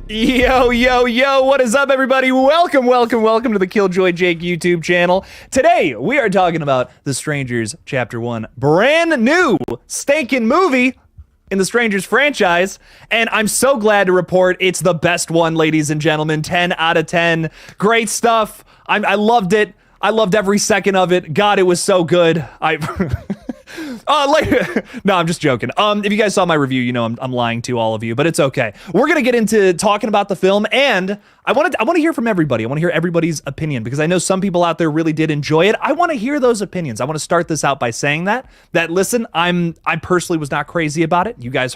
Yo, yo, yo, what is up, everybody? Welcome to the KillJoy Jake YouTube channel. Today, we are talking about The Strangers Chapter 1, brand new stinking movie in the Strangers franchise, and I'm so glad to report it's the best one, ladies and gentlemen. 10 out of 10. Great stuff. I loved it. I loved every second of it. God, it was so good. No, I'm just joking. If you guys saw my review, you know I'm lying to all of you, but it's okay. We're gonna get into talking about the film, and I want to hear from everybody. I want to hear everybody's opinion because I know some people out there really did enjoy it. I want to hear those opinions. I want to start this out by saying that listen, I personally was not crazy about it. You guys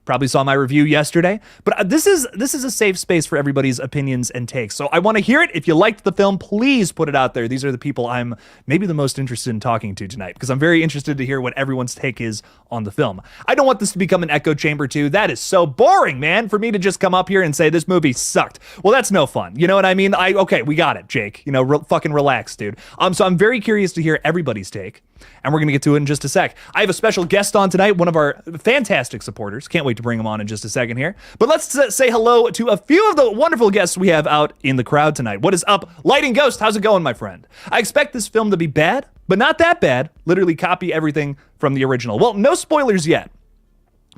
probably saw my review yesterday, but this is a safe space for everybody's opinions and takes. So I want to hear it. If you liked the film, please put it out there. These are the people I'm maybe the most interested in talking to tonight because I'm very interested to hear what everyone's take is on the film. I don't want this to become an echo chamber too. That is so boring, man, for me to just come up here and say this movie sucked. Well, that's no fun. You know what I mean? Okay, we got it, Jake. You know, fucking relax, dude. So I'm very curious to hear everybody's take, and we're gonna get to it in just a sec. I have a special guest on tonight, one of our fantastic supporters. Can't wait to bring him on in just a second here. But let's say hello to a few of the wonderful guests we have out in the crowd tonight. What is up, Lighting Ghost? How's it going, my friend? I expect this film to be bad, but not that bad. Literally copy everything from the original. Well, no spoilers yet,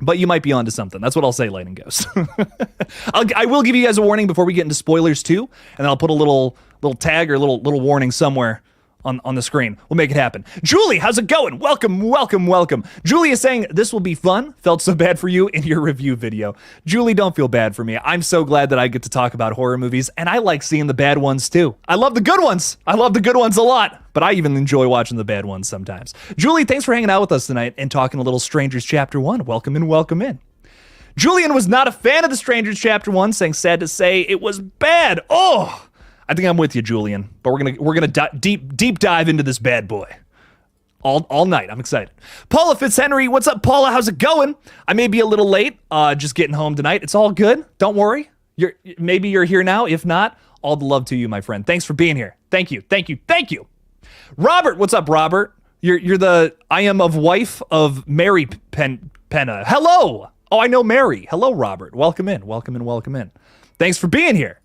but you might be onto something. That's what I'll say, Lighting Ghost. I will give you guys a warning before we get into spoilers too, and then I'll put a little tag or a little warning somewhere on the screen. We'll make it happen. Julie, how's it going? Welcome. Julie is saying, this will be fun. Felt so bad for you in your review video. Julie, don't feel bad for me. I'm so glad that I get to talk about horror movies, and I like seeing the bad ones too. I love the good ones. I love the good ones a lot, but I even enjoy watching the bad ones sometimes. Julie, thanks for hanging out with us tonight and talking a little Strangers Chapter 1. Welcome in. Julian was not a fan of the Strangers Chapter 1, saying sad to say it was bad. Oh, I think I'm with you, Julian, but we're gonna deep dive into this bad boy all night. I'm excited. Paula Fitzhenry, what's up, Paula? How's it going? I may be a little late, just getting home tonight. It's all good. Don't worry. Maybe you're here now. If not, all the love to you, my friend. Thanks for being here. Thank you. Robert, what's up, Robert? You're the I am of wife of Mary Penna. Hello. Oh, I know Mary. Hello, Robert. Welcome in. Thanks for being here.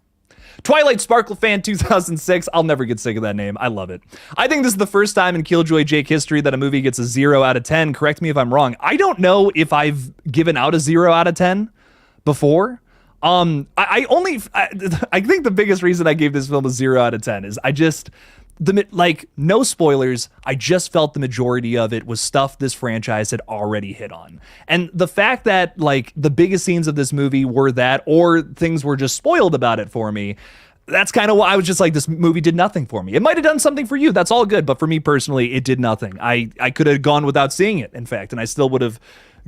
Twilight Sparkle Fan 2006. I'll never get sick of that name. I love it. I think this is the first time in KillJoy Jake history that a movie gets a 0 out of 10. Correct me if I'm wrong. I don't know if I've given out a 0 out of 10 before. I think the biggest reason I gave this film a 0 out of 10 is no spoilers, I just felt the majority of it was stuff this franchise had already hit on. And the fact that the biggest scenes of this movie were that, or things were just spoiled about it for me, that's kind of why I was just like, this movie did nothing for me. It might have done something for you, that's all good, but for me personally, it did nothing. I could have gone without seeing it, in fact, and I still would have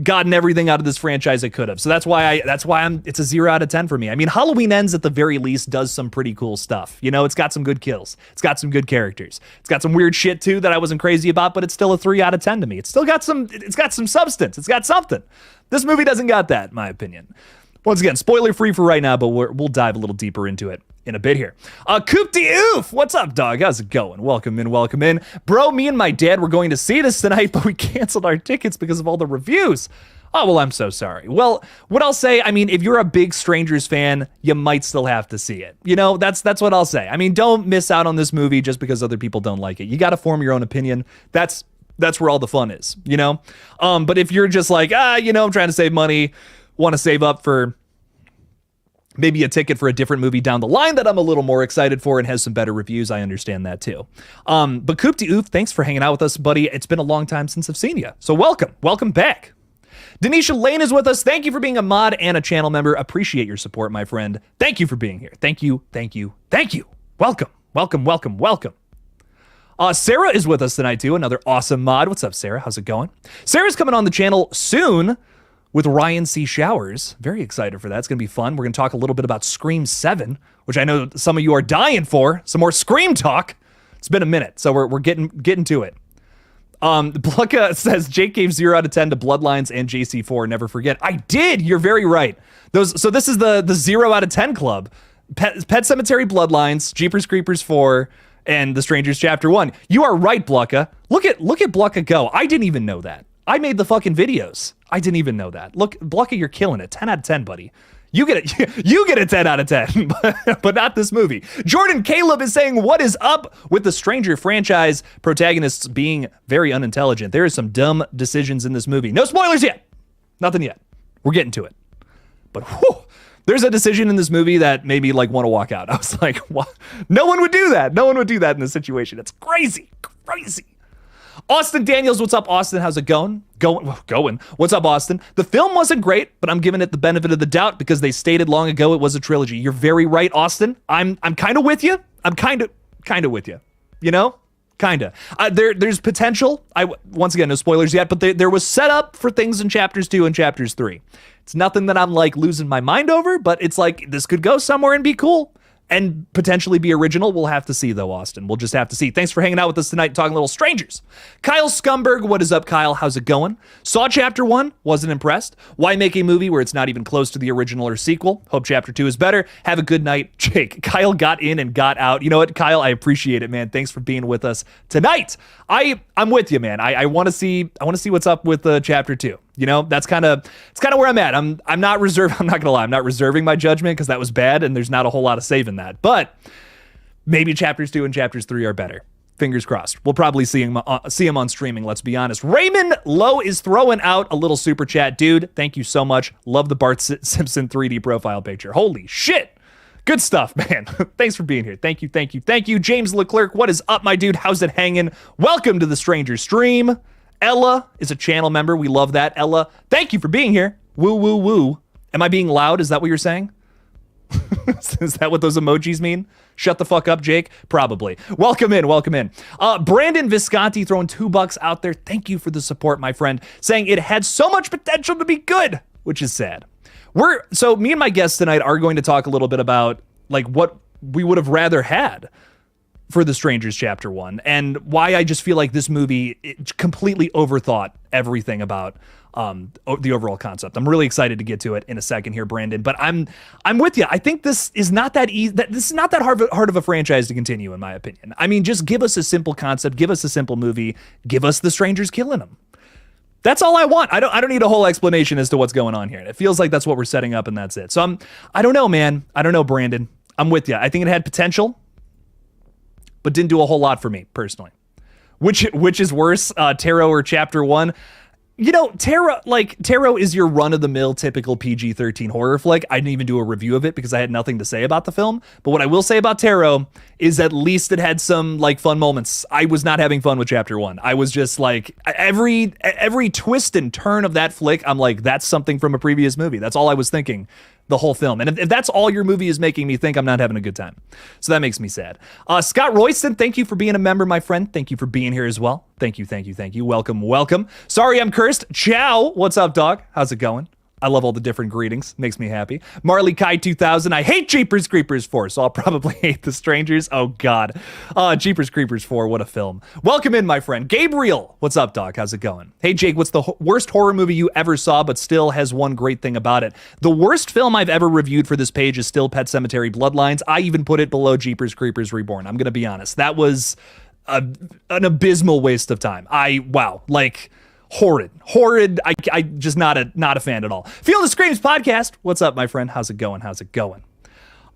gotten everything out of this franchise I could have. So that's why it's a 0 out of 10 for me. I mean, Halloween Ends at the very least does some pretty cool stuff. You know, it's got some good kills. It's got some good characters. It's got some weird shit too that I wasn't crazy about, but it's still a 3 out of 10 to me. It's got some substance. It's got something. This movie doesn't got that, in my opinion. Once again, spoiler free for right now, but we'll dive a little deeper into it in a bit here. Coop de Oof, what's up, dog? How's it going? Welcome in. Bro, me and my dad were going to see this tonight, but we canceled our tickets because of all the reviews. Oh, well, I'm so sorry. Well, what I'll say, I mean, if you're a big Strangers fan, you might still have to see it. You know, that's what I'll say. I mean, don't miss out on this movie just because other people don't like it. You got to form your own opinion. That's where all the fun is, you know? But if you're just like, I'm trying to save money, want to save up for maybe a ticket for a different movie down the line that I'm a little more excited for and has some better reviews, I understand that too. But Coop de Oof, thanks for hanging out with us, buddy. It's been a long time since I've seen you. So welcome back. Denisha Lane is with us. Thank you for being a mod and a channel member. Appreciate your support, my friend. Thank you for being here. Thank you. Welcome. Sarah is with us tonight too, another awesome mod. What's up, Sarah? How's it going? Sarah's coming on the channel soon with Ryan C. Showers. Very excited for that. It's going to be fun. We're going to talk a little bit about Scream 7, which I know some of you are dying for. Some more Scream talk. It's been a minute, so we're getting to it. Blucka says Jake gave 0 out of 10 to Bloodlines and JC4. Never forget. I did. You're very right. So this is the 0 out of 10 club. Pet Sematary Bloodlines, Jeepers Creepers 4, and The Strangers Chapter 1. You are right, Blucka. Look at Blucka go. I didn't even know that. I made the fucking videos. I didn't even know that. Look, Blucka, you're killing it. 10 out of 10, buddy. You get it. You get a 10 out of 10, but not this movie. Jordan Caleb is saying, what is up with the Stranger franchise protagonists being very unintelligent? There are some dumb decisions in this movie. No spoilers yet. Nothing yet. We're getting to it. But whew, there's a decision in this movie that made me like want to walk out. I was like, what? No one would do that. No one would do that in this situation. It's crazy. Crazy. Austin Daniels, what's up, Austin? How's it going? Going. What's up, Austin? The film wasn't great, but I'm giving it the benefit of the doubt because they stated long ago it was a trilogy. You're very right, Austin. I'm kind of with you. I'm kind of with you. You know, kind of. There's potential. Once again, no spoilers yet, but there was setup for things in chapters 2 and chapters 3. It's nothing that I'm like losing my mind over, but it's like this could go somewhere and be cool. And potentially be original. We'll have to see, though, Austin. We'll just have to see. Thanks for hanging out with us tonight and talking little strangers. Kyle Scumberg, what is up, Kyle? How's it going? Saw Chapter 1, wasn't impressed. Why make a movie where it's not even close to the original or sequel? Hope Chapter 2 is better. Have a good night, Jake. Kyle got in and got out. You know what, Kyle? I appreciate it, man. Thanks for being with us tonight. I'm with you, man. I want to see what's up with Chapter 2. You know, it's kind of where I'm at. I'm not reserved. I'm not gonna lie. I'm not reserving my judgment because that was bad, and there's not a whole lot of saving that. But maybe chapters 2 and chapters 3 are better. Fingers crossed. We'll probably see him on streaming. Let's be honest. Raymond Lowe is throwing out a little super chat, dude. Thank you so much. Love the Bart Simpson 3D profile picture. Holy shit. Good stuff, man. Thanks for being here. Thank you. James Leclerc, what is up, my dude? How's it hanging? Welcome to the Stranger Stream. Ella is a channel member. We love that. Ella, thank you for being here. Woo, woo, woo. Am I being loud? Is that what you're saying? Is that what those emojis mean? Shut the fuck up, Jake? Probably. Welcome in. Brandon Visconti throwing $2 out there. Thank you for the support, my friend. Saying it had so much potential to be good, which is sad. So me and my guests tonight are going to talk a little bit about like what we would have rather had for The Strangers Chapter 1, and why I just feel like this movie completely overthought everything about the overall concept. I'm really excited to get to it in a second here, Brandon, but I'm with you. I think this is not that easy. This is not that hard of a franchise to continue, in my opinion. I mean, just give us a simple concept, give us a simple movie, give us the strangers killing them. That's all I want. I don't need a whole explanation as to what's going on here. It feels like that's what we're setting up, and that's it. So I don't know, man. I don't know, Brandon. I'm with you. I think it had potential, but didn't do a whole lot for me personally. Which is worse, Tarot or Chapter 1? You know, Tarot is your run-of-the-mill typical PG-13 horror flick. I didn't even do a review of it because I had nothing to say about the film. But what I will say about Tarot is at least it had some like fun moments. I was not having fun with Chapter 1. I was just like, every twist and turn of that flick, I'm like, that's something from a previous movie. That's all I was thinking the whole film. And if that's all your movie is making me think, I'm not having a good time. So that makes me sad. Scott Royston, thank you for being a member, my friend. Thank you for being here as well. Thank you. Welcome. Sorry I'm cursed. Ciao. What's up, dog? How's it going? I love all the different greetings. Makes me happy. Marley Kai 2000. I hate Jeepers Creepers 4, so I'll probably hate The Strangers. Oh, God. Jeepers Creepers 4, what a film. Welcome in, my friend. Gabriel. What's up, dog? How's it going? Hey, Jake, what's the worst horror movie you ever saw, but still has one great thing about it? The worst film I've ever reviewed for this page is still Pet Sematary Bloodlines. I even put it below Jeepers Creepers Reborn. I'm going to be honest. That was an abysmal waste of time. Horrid. I just not a fan at all. Feel the Screams podcast. What's up, my friend? How's it going?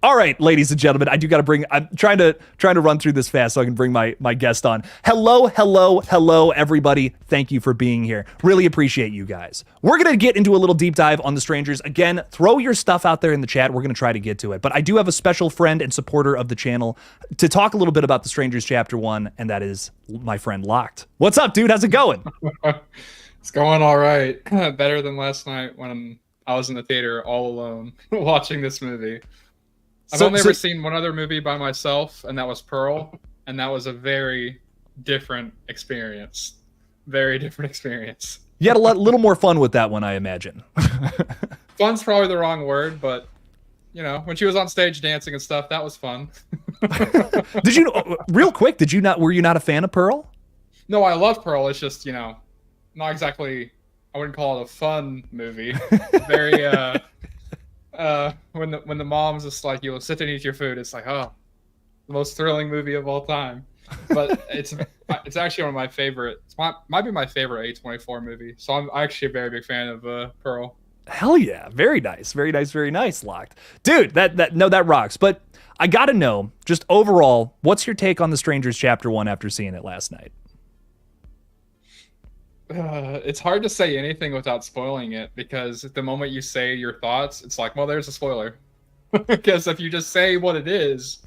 All right, ladies and gentlemen, I'm trying to run through this fast so I can bring my guest on. Hello, everybody. Thank you for being here. Really appreciate you guys. We're going to get into a little deep dive on The Strangers. Again, throw your stuff out there in the chat. We're going to try to get to it. But I do have a special friend and supporter of the channel to talk a little bit about The Strangers Chapter 1, and that is my friend Locked. What's up, dude? How's it going? It's going all right. Better than last night when I was in the theater all alone watching this movie. I've only ever seen one other movie by myself, and that was Pearl, and that was a very different experience. You had a little more fun with that one, I imagine. Fun's probably the wrong word, but you know, when she was on stage dancing and stuff, that was fun. Did you, real quick, were you not a fan of Pearl? No, I love Pearl. It's just, you know, not exactly, I wouldn't call it a fun movie. Very, when the mom's just like, you'll sit and eat your food, it's like, oh, the most thrilling movie of all time. But it's actually one of my favorite. Might be my favorite A24 movie. So I'm actually a very big fan of Pearl. Hell yeah. Very nice. Very nice. Very nice. Locked. Dude, that rocks. But I got to know, just overall, what's your take on The Strangers Chapter 1 after seeing it last night? It's hard to say anything without spoiling it because the moment you say your thoughts, it's like, well, there's a spoiler. Because if you just say what it is,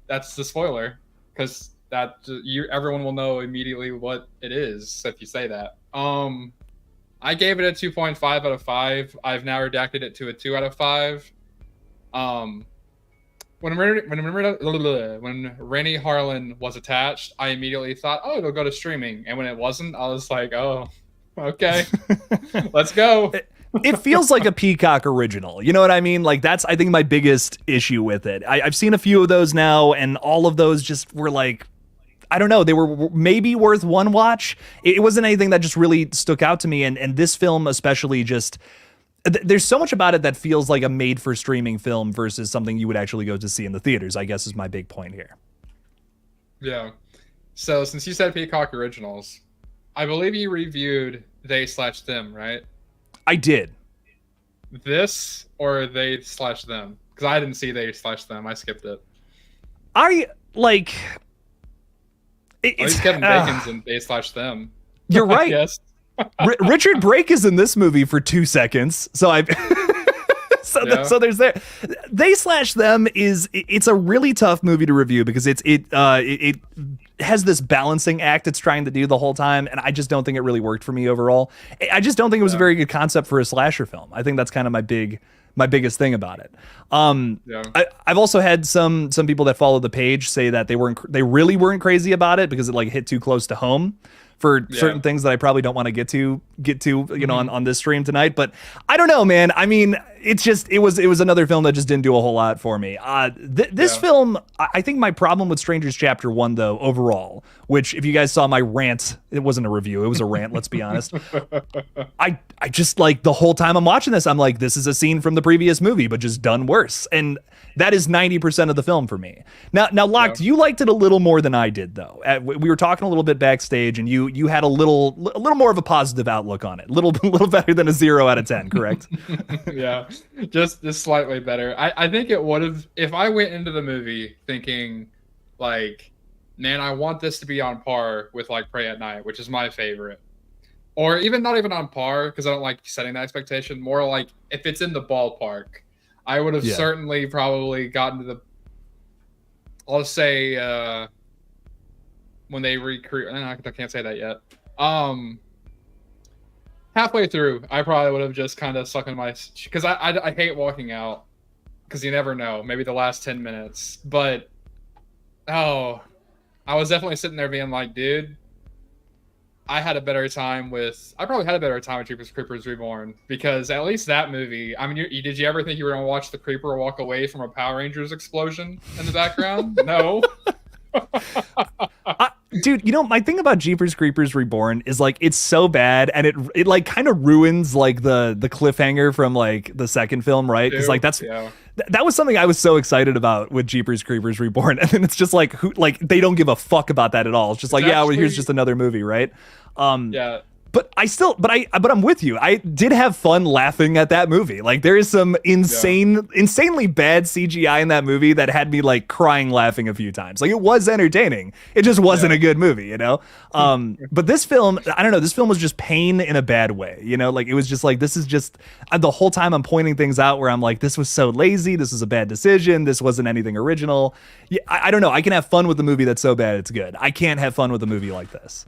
that's the spoiler. Because everyone will know immediately what it is if you say that. I gave it a 2.5 out of 5. I've now redacted it to a 2 out of 5. When Rennie Harlan was attached, I immediately thought, oh, it'll go to streaming. And when it wasn't, I was like, oh, okay, let's go. It feels like a Peacock original. You know what I mean? Like, that's, I think, my biggest issue with it. I've seen a few of those now, and all of those just were like, I don't know, they were maybe worth one watch. It wasn't anything that just really stuck out to me. And this film especially just, there's so much about it that feels like a made for streaming film versus something you would actually go to see in the theaters, I guess is my big point here. Yeah. So since you said Peacock Originals, I believe you reviewed They/Them, right? I did. This or They/Them? Because I didn't see They/Them. I skipped it. I like... It's Kevin Bacon's in They/Them. You're right. Yes. Richard Brake is in this movie for 2 seconds, so I so there's that. They/Them it's a really tough movie to review because it has this balancing act it's trying to do the whole time, and I just don't think it really worked for me overall. I just don't think it was a very good concept for a slasher film. I think that's kind of my biggest thing about it. I've also had some people that follow the page say that they really weren't crazy about it because it like hit too close to home for certain things that I probably don't want to get to, you know, on this stream tonight. But I don't know, man. I mean, it was another film that just didn't do a whole lot for me. This film, I think my problem with Strangers Chapter 1 though, overall, which if you guys saw my rant, it wasn't a review, it was a rant, let's be honest. I just like the whole time I'm watching this, I'm like, this is a scene from the previous movie, but just done worse. And that is 90% of the film for me. Now, Locked, you liked it a little more than I did, though. We were talking a little bit backstage, and you had a little more of a positive outlook on it. Little better than a 0 out of 10, correct? Yeah, just slightly better. I think it would have, if I went into the movie thinking, like, man, I want this to be on par with, like, Pray at Night, which is my favorite. Or even not even on par, because I don't like setting that expectation. More like, if it's in the ballpark, I would have certainly probably gotten to the, I'll say, when they recruit, I can't say that yet. Halfway through, I probably would have just kind of sucked in my, because I hate walking out, because you never know, maybe the last 10 minutes. But, I was definitely sitting there being like, dude, I probably had a better time with Jeepers Creepers Reborn, because at least that movie, I mean, did you ever think you were going to watch the Creeper walk away from a Power Rangers explosion in the background? No. Dude, you know, my thing about Jeepers Creepers Reborn is like, it's so bad, and it like kind of ruins like the cliffhanger from like the second film, right? Because like that was something I was so excited about with Jeepers Creepers Reborn, and then it's just like they don't give a fuck about that at all. It's just like, well, here's just another movie, right? But I'm with you. I did have fun laughing at that movie. Like, there is some insanely bad CGI in that movie that had me like crying laughing a few times. Like, it was entertaining. It just wasn't a good movie, you know? But this film, I don't know, this film was just pain in a bad way, you know? Like, it was just like, this is just, the whole time I'm pointing things out where I'm like, this was so lazy. This was a bad decision. This wasn't anything original. Yeah, I don't know. I can have fun with the movie that's so bad it's good. I can't have fun with a movie like this.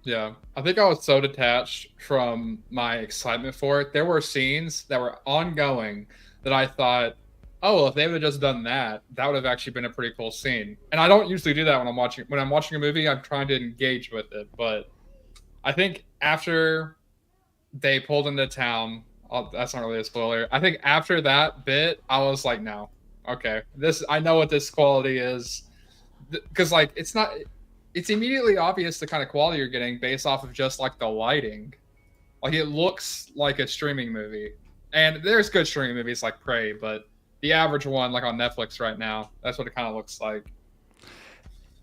Yeah, I think I was so detached from my excitement for it. There were scenes that were ongoing that I thought, oh, well, if they would have just done that, that would have actually been a pretty cool scene. And I don't usually do that when I'm watching a movie. I'm trying to engage with it. But I think after they pulled into town, that's not really a spoiler. I think after that bit, I was like, no, okay, I know what this quality is, because like it's immediately obvious the kind of quality you're getting based off of just like the lighting. Like, it looks like a streaming movie, and there's good streaming movies like Prey, but the average one, like on Netflix right now, that's what it kind of looks like.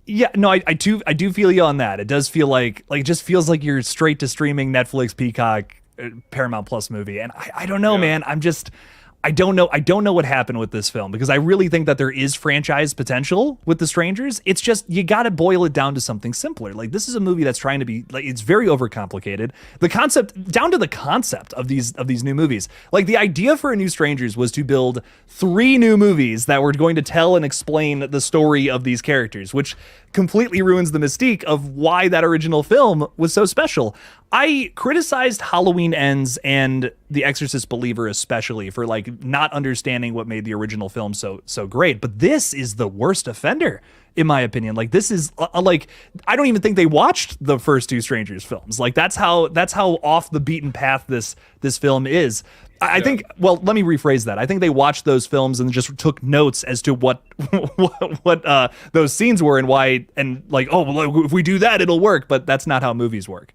Yeah, no, I do feel you on that. It does feel like it just feels like you're straight to streaming Netflix, Peacock Paramount Plus movie, and I don't know, Yeah. man. I don't know. I don't know what happened with this film because I really think that there is franchise potential with The Strangers. It's just you got to boil it down to something simpler. Like this is a movie that's trying to be like it's very overcomplicated. The concept down to the concept of these new movies. Like the idea for a new Strangers was to build 3 new movies that were going to tell and explain the story of these characters, which completely ruins the mystique of why that original film was so special. I criticized Halloween Ends and The Exorcist Believer especially for like not understanding what made the original film so great, but this is the worst offender in my opinion. Like this is like I don't even think they watched the first 2 Strangers films. Like that's how off the beaten path this film is. I think, well, let me rephrase that. I think they watched those films and just took notes as to what those scenes were and why, and like, oh, well, if we do that, it'll work. But that's not how movies work.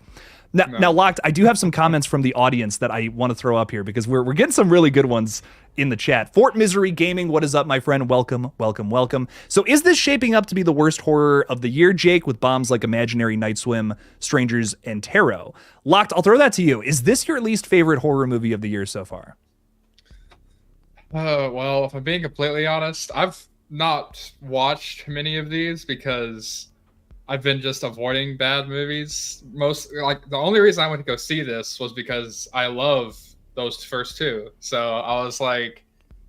Now, Locked, I do have some comments from the audience that I want to throw up here because we're getting some really good ones in the chat. Fort Misery Gaming, what is up, my friend? Welcome, welcome, welcome. So is this shaping up to be the worst horror of the year, Jake, with bombs like Imaginary, Night Swim, Strangers, and Tarot? Locked, I'll throw that to you. Is this your least favorite horror movie of the year so far? Well, if I'm being completely honest, I've not watched many of these because I've been just avoiding bad movies. Most like the only reason I went to go see this was because I love those first 2. So I was like,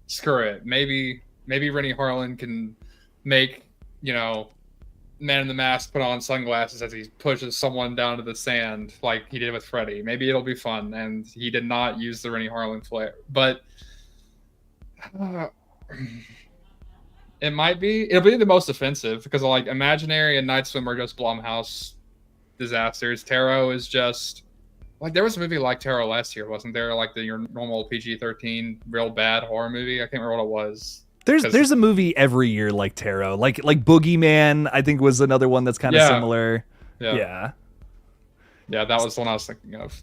screw it. Maybe Rennie Harlan can make, Man in the Mask put on sunglasses as he pushes someone down to the sand like he did with Freddy. Maybe it'll be fun. And he did not use the Rennie Harlan flair. But it'll be the most offensive because like Imaginary and Night Swim are just Blumhouse disasters. Tarot is just like there was a movie like Tarot last year, wasn't there? Like your normal PG-13 real bad horror movie. I can't remember what it was. There's a movie every year like Tarot, like Boogeyman. I think was another one that's kind of similar. Yeah, that was the one I was thinking of.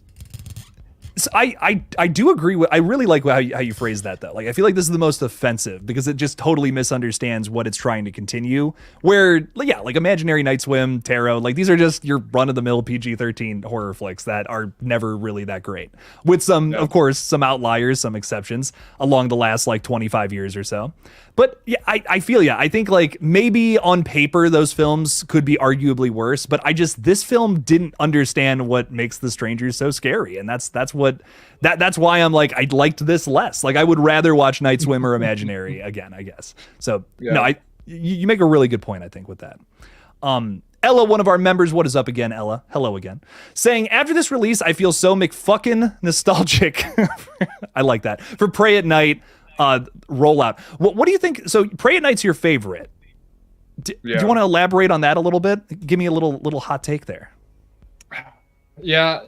So I do agree with. I really like how you phrase that though. Like I feel like this is the most offensive because it just totally misunderstands what it's trying to continue. Where like Imaginary, Night Swim, Tarot, like these are just your run of the mill PG-13 horror flicks that are never really that great. With some, of course, some outliers, some exceptions along the last like 25 years or so. But yeah, I feel you. I think like maybe on paper those films could be arguably worse, but this film didn't understand what makes The Strangers so scary, and that's why I'm like I liked this less. Like I would rather watch Night Swim or Imaginary again, I guess. So no, you make a really good point, I think, with that. Ella, one of our members, what is up again, Ella? Hello again. Saying, after this release, I feel so McFucking nostalgic. I like that. For Pray at Night rollout. What do you think? So Pray at Night's your favorite. Do you want to elaborate on that a little bit? Give me a little hot take there. Yeah.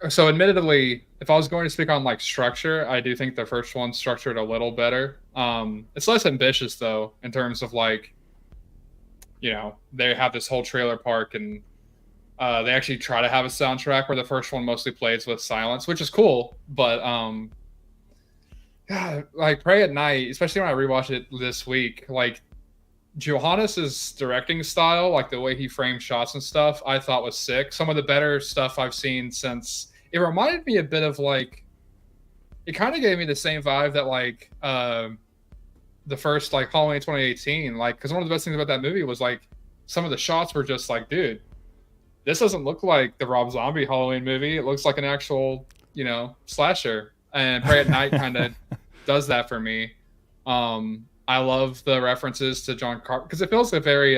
So admittedly, if I was going to speak on like structure, I do think the first one's structured a little better. It's less ambitious though, in terms of like, they have this whole trailer park and they actually try to have a soundtrack where the first one mostly plays with silence, which is cool. But like Pray at Night, especially when I rewatched it this week, like Johannes's directing style, like the way he framed shots and stuff, I thought was sick. Some of the better stuff I've seen since. It reminded me a bit of like, it kind of gave me the same vibe that like the first like Halloween 2018, like because one of the best things about that movie was like some of the shots were just like, dude, this doesn't look like the Rob Zombie Halloween movie. It looks like an actual slasher. And Pray at Night kind of does that for me. I love the references to John Carpenter because it feels a very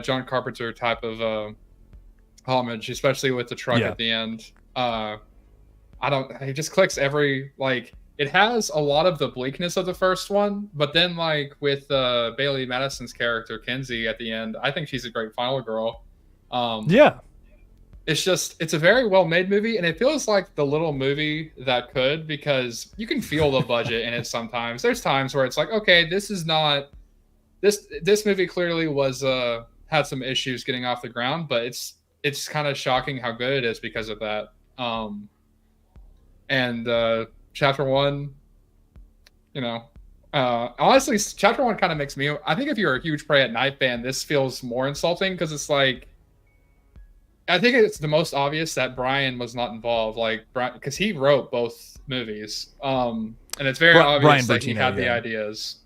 John Carpenter type of homage, especially with the truck at the end. It just clicks every like. It has a lot of the bleakness of the first one, but then like with Bailey Madison's character Kinsey at the end, I think she's a great final girl. It's a very well-made movie, and it feels like the little movie that could, because you can feel the budget in it sometimes. There's times where it's like, okay, this is not this movie clearly was had some issues getting off the ground, but it's kind of shocking how good it is because of that. Chapter 1, honestly, Chapter 1 kind of makes me, I think if you're a huge Pray at Night fan, this feels more insulting because it's like, I think it's the most obvious that Brian was not involved, like Brian, because he wrote both movies. And it's very Brian obvious that he Bertino, had the yeah. ideas,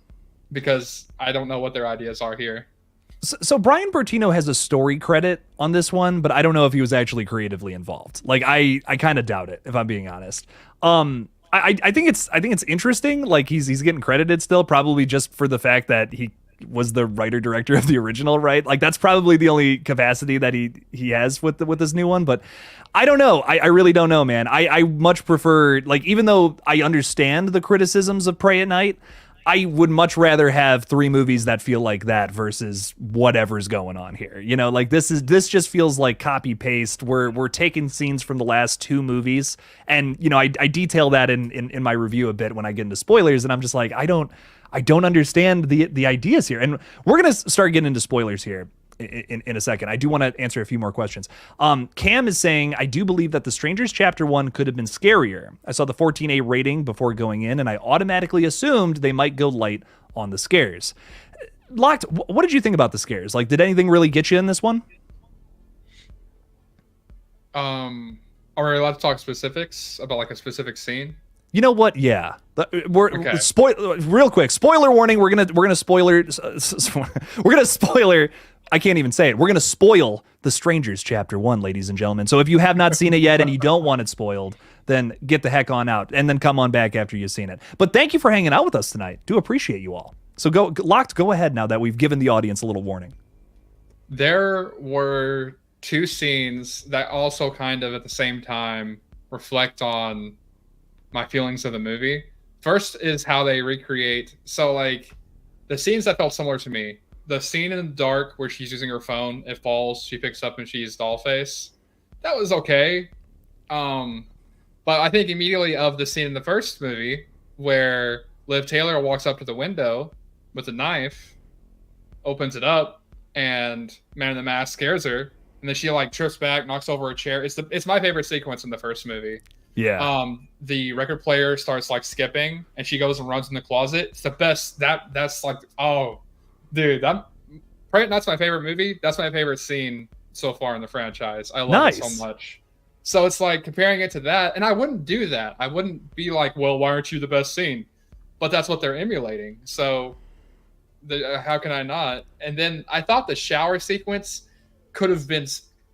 because I don't know what their ideas are here. So Brian Bertino has a story credit on this one, but I don't know if he was actually creatively involved. Like I kind of doubt it, if I'm being honest. I think it's interesting. Like he's getting credited still, probably just for the fact that he was the writer director of the original, right? Like that's probably the only capacity that he has with this new one. But I don't know. I really don't know, man. I much prefer, like, even though I understand the criticisms of Prey at Night, I would much rather have three movies that feel like that versus whatever's going on here. You know, like this just feels like copy paste. We're taking scenes from the last two movies, and you know, I detail that in my review a bit when I get into spoilers, and I'm just like, I don't understand the ideas here, and we're gonna start getting into spoilers here in a second. I do want to answer a few more questions. Cam is saying, I do believe that The Strangers Chapter 1 could have been scarier. I saw the 14A rating before going in, and I automatically assumed they might go light on the scares. Locked, what did you think about the scares? Like, did anything really get you in this one? Are we allowed to talk specifics about like a specific scene? You know what? Yeah, we're Okay. real quick. Spoiler warning. We're gonna spoiler. We're gonna spoiler. I can't even say it. We're gonna spoil The Strangers Chapter 1, ladies and gentlemen. So if you have not seen it yet and you don't want it spoiled, then get the heck on out and then come on back after you've seen it. But thank you for hanging out with us tonight. Do appreciate you all. So Locked, go ahead now that we've given the audience a little warning. There were two scenes that also kind of at the same time reflect on my feelings of the movie. First is how they recreate. So like the scenes that felt similar to me. The scene in the dark where she's using her phone, it falls, she picks up and she's Dollface. That was okay. But I think immediately of the scene in the first movie where Liv Taylor walks up to the window with a knife, opens it up, and Man in the Mask scares her, and then she like trips back, knocks over a chair. It's my favorite sequence in the first movie. Yeah. The record player starts like skipping, and she goes and runs in the closet. It's the best. That's like, oh, dude, that's my favorite movie. That's my favorite scene so far in the franchise. I love it so much. So it's like comparing it to that, and I wouldn't do that. I wouldn't be like, well, why aren't you the best scene? But that's what they're emulating. So how can I not? And then I thought the shower sequence could have been.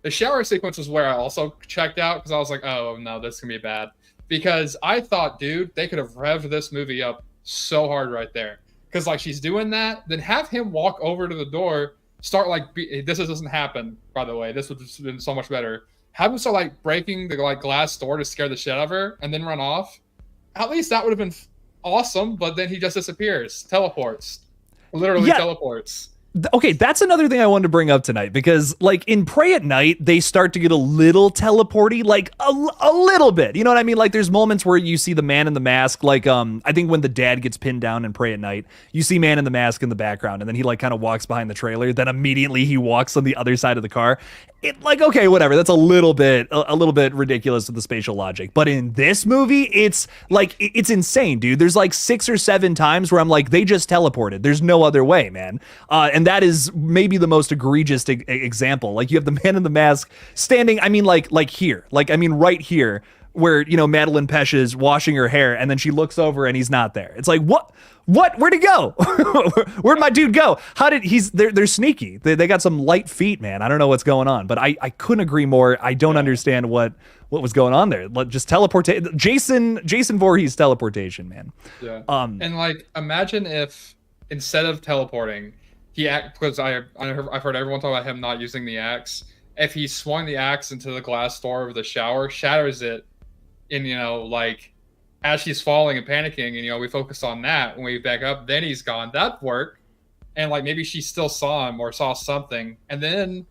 The shower sequence was where I also checked out because I was like, oh no, this is gonna be bad. Because I thought, dude, they could have revved this movie up so hard right there. Because like she's doing that, then have him walk over to the door, start like this doesn't happen. By the way, this would have been so much better. Have him start like breaking the like glass door to scare the shit out of her, and then run off. At least that would have been awesome. But then he just disappears, teleports, literally teleports. Okay, that's another thing I wanted to bring up tonight, because like in Prey at Night, they start to get a little teleporty, like a little bit. You know what I mean? Like there's moments where you see the Man in the Mask, like I think when the dad gets pinned down in Prey at Night, you see Man in the Mask in the background, and then he like kind of walks behind the trailer, then immediately he walks on the other side of the car. It like, okay, whatever. That's a little bit ridiculous with the spatial logic. But in this movie, it's like it's insane, dude. There's like 6 or 7 times where I'm like, they just teleported. There's no other way, man. And that is maybe the most egregious example. Like you have the Man in the Mask standing, I mean, like here, like I mean right here, where you know Madeline Pesh is washing her hair, and then she looks over and he's not there. It's like, what? Where'd he go? Where'd my dude go? How did they're sneaky. They got some light feet, man. I don't know what's going on, but I couldn't agree more. I don't understand what was going on there. Just teleportation. Jason Voorhees teleportation, man. Yeah. And like imagine if instead of teleporting, because I've heard everyone talk about him not using the axe. If he swung the axe into the glass door of the shower, shatters it, and you know, like as she's falling and panicking, and you know, we focus on that when we back up, then he's gone. That'd work. And like maybe she still saw him or saw something, and then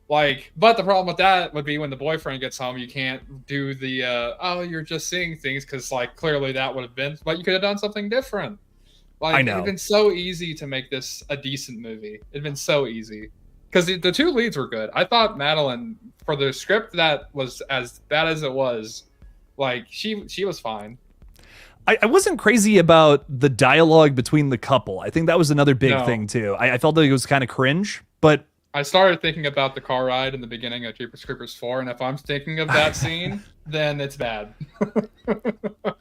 like, but the problem with that would be when the boyfriend gets home, you can't do the oh, you're just seeing things, because like clearly that would have been, but you could have done something different. Like, I know. It'd been so easy to make this a decent movie. It'd been so easy. Because the two leads were good. I thought Madeline, for the script that was as bad as it was, like, she was fine. I wasn't crazy about the dialogue between the couple. I think that was another big thing, too. I felt like it was kind of cringe, but I started thinking about the car ride in the beginning of Jeepers Creepers 4, and if I'm thinking of that scene, then it's bad.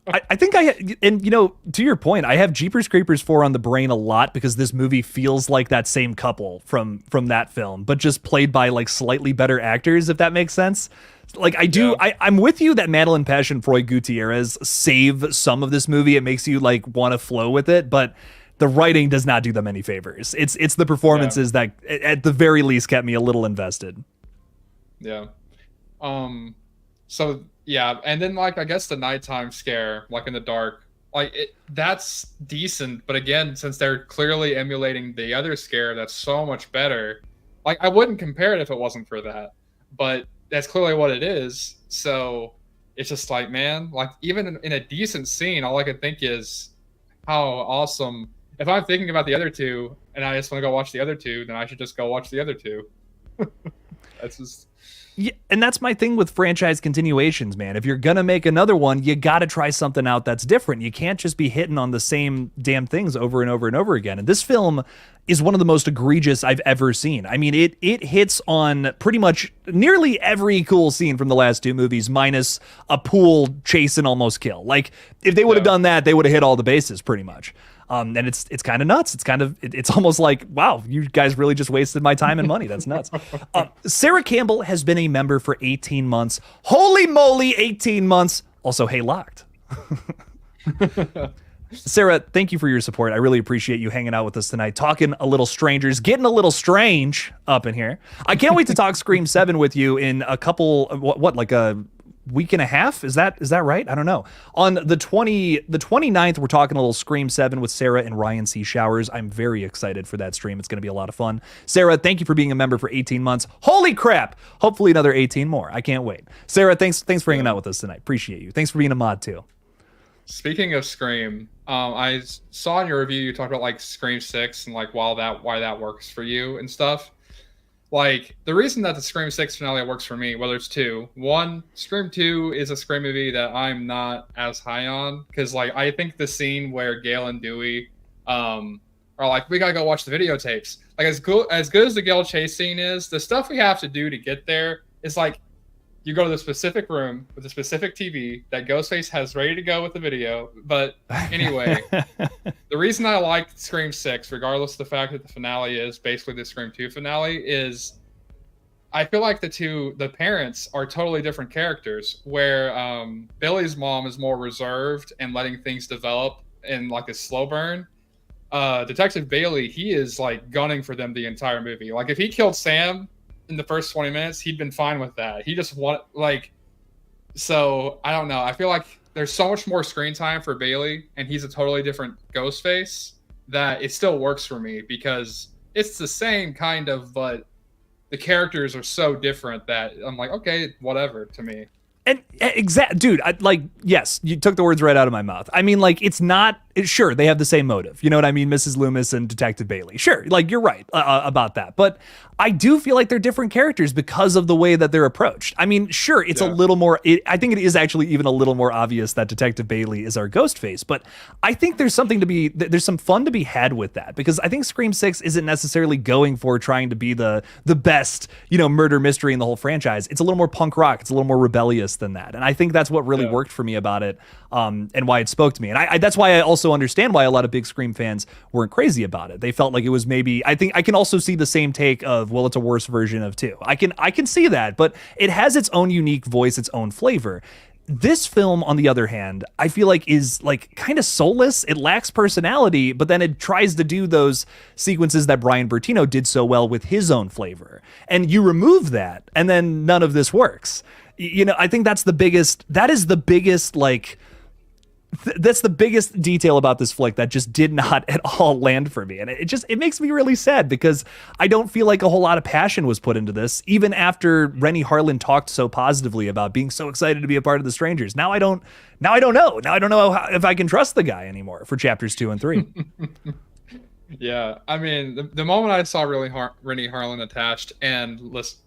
I think and you know, to your point, I have Jeepers Creepers 4 on the brain a lot because this movie feels like that same couple from that film, but just played by like slightly better actors, if that makes sense. Like I do, Yeah. I'm with you that Madeline Passion Freud Gutierrez save some of this movie. It makes you like want to flow with it, but the writing does not do them any favors. It's the performances that at the very least kept me a little invested. Yeah. So yeah, and then like I guess the nighttime scare, like in the dark, like that's decent. But again, since they're clearly emulating the other scare, that's so much better. Like I wouldn't compare it if it wasn't for that, but that's clearly what it is. So it's just like, man, like even in a decent scene, all I can think is how awesome. If I'm thinking about the other two and I just want to go watch the other two, then I should just go watch the other two. That's just Yeah, and that's my thing with franchise continuations, man. If you're gonna make another one, you gotta try something out that's different. You can't just be hitting on the same damn things over and over and over again. And this film is one of the most egregious I've ever seen. I mean, it hits on pretty much nearly every cool scene from the last two movies, minus a pool chase and almost kill. Like, if they would have done that, they would have hit all the bases pretty much. And it's kind of nuts. It's almost like, wow, you guys really just wasted my time and money. That's nuts. Sarah Campbell has been a member for 18 months. Holy moly, 18 months. Also, hey, locked. Sarah, thank you for your support. I really appreciate you hanging out with us tonight, talking a little strangers, getting a little strange up in here. I can't wait to talk Scream 7 with you in a couple, like a week and a half. Is that right? I don't know. On the 29th, we're talking a little Scream 7 with Sarah and Ryan C. Showers. I'm very excited for that stream. It's going to be a lot of fun. Sarah, thank you for being a member for 18 months. Holy crap. Hopefully another 18 more. I can't wait. Sarah, thanks for hanging out with us tonight. Appreciate you. Thanks for being a mod too. Speaking of Scream, I saw in your review you talked about like Scream 6 and like why that works for you and stuff. Like the reason that the Scream 6 finale works for me, whether it's two, one, Scream 2 is a Scream movie that I'm not as high on because like I think the scene where Gail and Dewey are like, we gotta go watch the videotapes. Like as good as the Gail chase scene is, the stuff we have to do to get there is like you go to the specific room with a specific TV that Ghostface has ready to go with the video. But anyway, the reason I like Scream 6, regardless of the fact that the finale is basically the Scream 2 finale, is I feel like the parents are totally different characters, where Billy's mom is more reserved and letting things develop in like a slow burn. Detective Bailey, he is like gunning for them the entire movie. Like if he killed Sam in the first 20 minutes, he'd been fine with that. He just so I don't know. I feel like there's so much more screen time for Bailey, and he's a totally different Ghostface, that it still works for me because it's the same kind of, but the characters are so different that I'm like, okay, whatever to me. And dude, yes, you took the words right out of my mouth. I mean, like, sure, they have the same motive. You know what I mean? Mrs. Loomis and Detective Bailey. Sure, like, you're right about that. But I do feel like they're different characters because of the way that they're approached. I mean, sure, it's a little more, I think it is actually even a little more obvious that Detective Bailey is our Ghostface. But I think there's some fun to be had with that, because I think Scream 6 isn't necessarily going for trying to be the best, murder mystery in the whole franchise. It's a little more punk rock. It's a little more rebellious than that. And I think that's what really worked for me about it, and why it spoke to me. And that's why I also understand why a lot of big Scream fans weren't crazy about it. They felt like it was maybe, I think I can also see the same take of, well, it's a worse version of 2. I can see that, but it has its own unique voice, its own flavor. This film, on the other hand, I feel like is like kind of soulless. It lacks personality, but then it tries to do those sequences that Brian Bertino did so well with his own flavor. And you remove that, and then none of this works. I think that's the biggest detail about this flick that just did not at all land for me. And it makes me really sad, because I don't feel like a whole lot of passion was put into this, even after Rennie Harlan talked so positively about being so excited to be a part of The Strangers. Now I don't know. Now I don't know if I can trust the guy anymore for chapters 2 and 3. Yeah. I mean, the moment I saw Rennie Harlan attached and listen,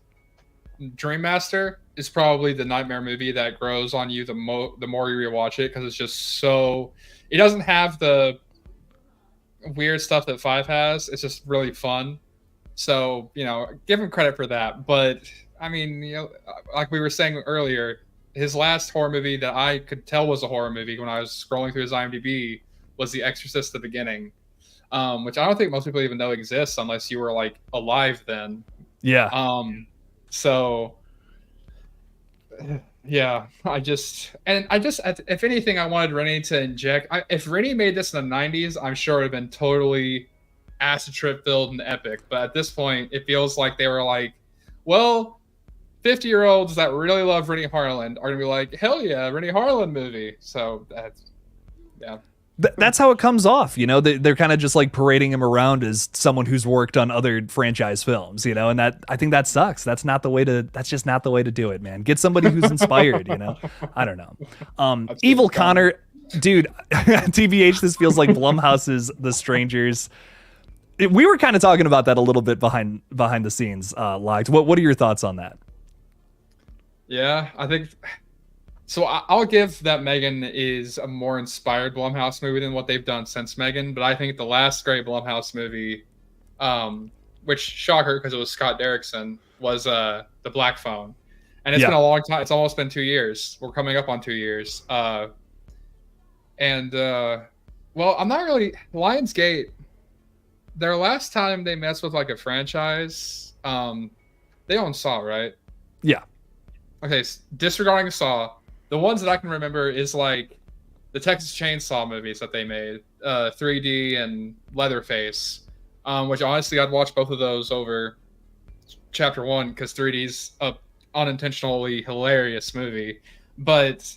Dream Master is probably the nightmare movie that grows on you the more you rewatch it, because it's just so, it doesn't have the weird stuff that 5 has. It's just really fun. So, give him credit for that. But I mean, like we were saying earlier, his last horror movie that I could tell was a horror movie when I was scrolling through his IMDb was The Exorcist: The Beginning, which I don't think most people even know exists unless you were like alive then. Yeah. So yeah, if anything, I wanted Rennie to inject. If Rennie made this in the 90s, I'm sure it would have been totally acid trip filled and epic. But at this point, it feels like they were like, well, 50-year-olds that really love Rennie Harlan are gonna be like, hell yeah, Rennie Harlan movie. So yeah. That's how it comes off, They're kind of just like parading him around as someone who's worked on other franchise films, and I think that sucks. That's just not the way to do it, man. Get somebody who's inspired, I don't know. Evil Connor, dude, TBH, this feels like Blumhouse's The Strangers. We were kind of talking about that a little bit behind the scenes, Locked. What are your thoughts on that? Yeah, I think so. I'll give that Megan is a more inspired Blumhouse movie than what they've done since Megan. But I think the last great Blumhouse movie, which shocker because it was Scott Derrickson, was The Black Phone, and it's been a long time. It's almost been 2 years. We're coming up on 2 years. Well, I'm not really Lionsgate. Their last time they messed with like a franchise, they own Saw, right? Yeah. Okay, disregarding Saw, the ones that I can remember is like the Texas Chainsaw movies that they made, 3D and Leatherface, which honestly I'd watch both of those over Chapter 1 because 3D's a unintentionally hilarious movie. But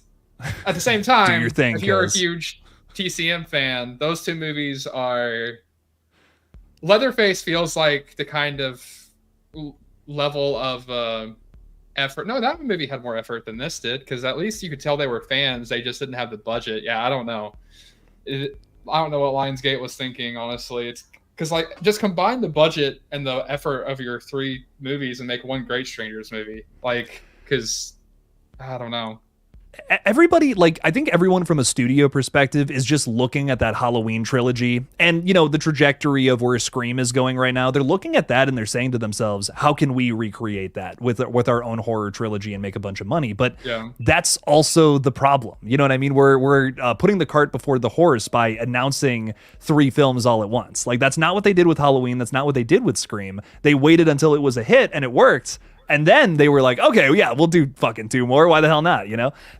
at the same time, if you're a huge TCM fan, those two movies are... Leatherface feels like the kind of level of effort. No, that movie had more effort than this did because at least you could tell they were fans. They just didn't have the budget. Yeah, I don't know. I don't know what Lionsgate was thinking, honestly. It's because like just combine the budget and the effort of your 3 movies and make one great Strangers movie. Like, because I don't know. Everybody, like, I think everyone from a studio perspective is just looking at that Halloween trilogy and, the trajectory of where Scream is going right now. They're looking at that and they're saying to themselves, how can we recreate that with our own horror trilogy and make a bunch of money? But that's also the problem. You know what I mean? We're putting the cart before the horse by announcing 3 films all at once. Like, that's not what they did with Halloween. That's not what they did with Scream. They waited until it was a hit and it worked. And then they were like, okay, yeah, we'll do fucking 2 more. Why the hell not?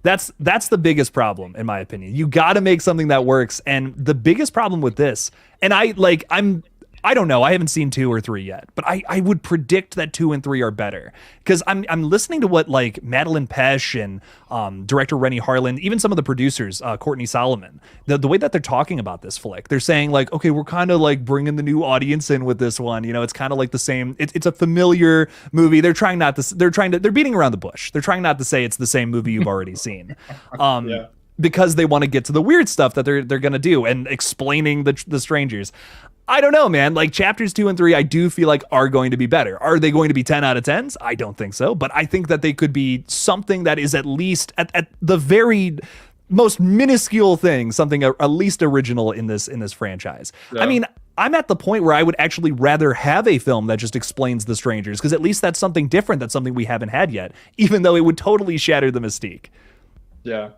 That's the biggest problem, in my opinion. You got to make something that works. And the biggest problem with this, and I don't know. I haven't seen 2 or 3 yet, but I would predict that 2 and 3 are better because I'm listening to what like Madeline Pesh and director Rennie Harlan, even some of the producers, Courtney Solomon, the way that they're talking about this flick, they're saying like, okay, we're kind of like bringing the new audience in with this one. It's kind of like the same. It's a familiar movie. They're beating around the bush. They're trying not to say it's the same movie you've already seen. Because they want to get to the weird stuff that they're going to do and explaining the Strangers. I don't know, man. Like chapters 2 and 3, I do feel like are going to be better. Are they going to be 10 out of 10s? I don't think so. But I think that they could be something that is at least at the very most minuscule thing, something at least original in this franchise. Yeah. I mean, I'm at the point where I would actually rather have a film that just explains the Strangers because at least that's something different. That's something we haven't had yet, even though it would totally shatter the mystique. Yeah.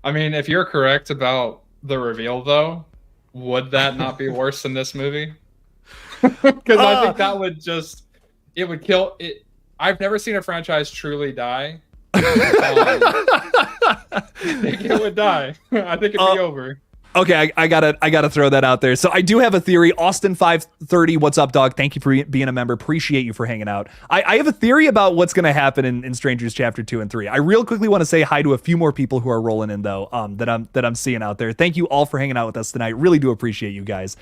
I mean, if you're correct about the reveal, though, would that not be worse than this movie? Because I think that would it would kill it. I've never seen a franchise truly die. I think it would die. I think it'd be over. Okay, I gotta throw that out there. So I do have a theory. Austin 530, what's up, dog? Thank you for being a member. Appreciate you for hanging out. I have a theory about what's gonna happen in Strangers Chapter 2 and 3. I real quickly want to say hi to a few more people who are rolling in though. That I'm seeing out there. Thank you all for hanging out with us tonight. Really do appreciate you guys.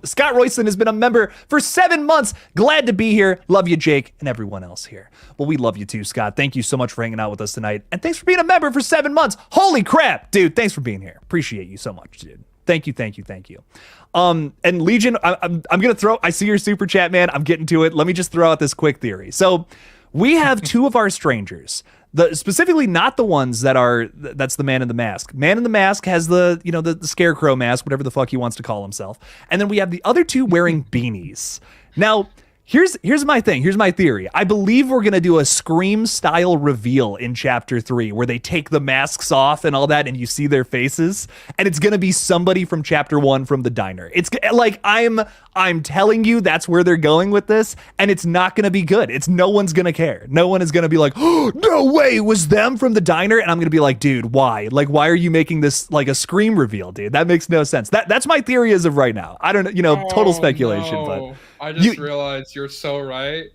Scott Royston has been a member for 7 months. Glad to be here. Love you, Jake, and everyone else here. Well, we love you too, Scott. Thank you so much for hanging out with us tonight, and thanks for being a member for 7 months. Holy crap, dude! Thanks for being here. Appreciate you so much, dude. Thank you. And Legion, I'm gonna throw. I see your super chat, man. I'm getting to it. Let me just throw out this quick theory. So we have 2 of our Strangers. Specifically not the ones that's the Man in the Mask. Man in the Mask has the scarecrow mask, whatever the fuck he wants to call himself. And then we have the other 2 wearing beanies. Now, Here's my thing. Here's my theory. I believe we're gonna do a Scream style reveal in chapter 3 where they take the masks off and all that, and you see their faces, and it's gonna be somebody from chapter 1 from the diner. It's like I'm telling you that's where they're going with this, and it's not gonna be good. It's no one's gonna care. No one is gonna be like, oh, no way, it was them from the diner, and I'm gonna be like, dude, why? Like, why are you making this like a Scream reveal, dude? That makes no sense. That's my theory as of right now. I don't know, total speculation, no. but I just realized you're so right,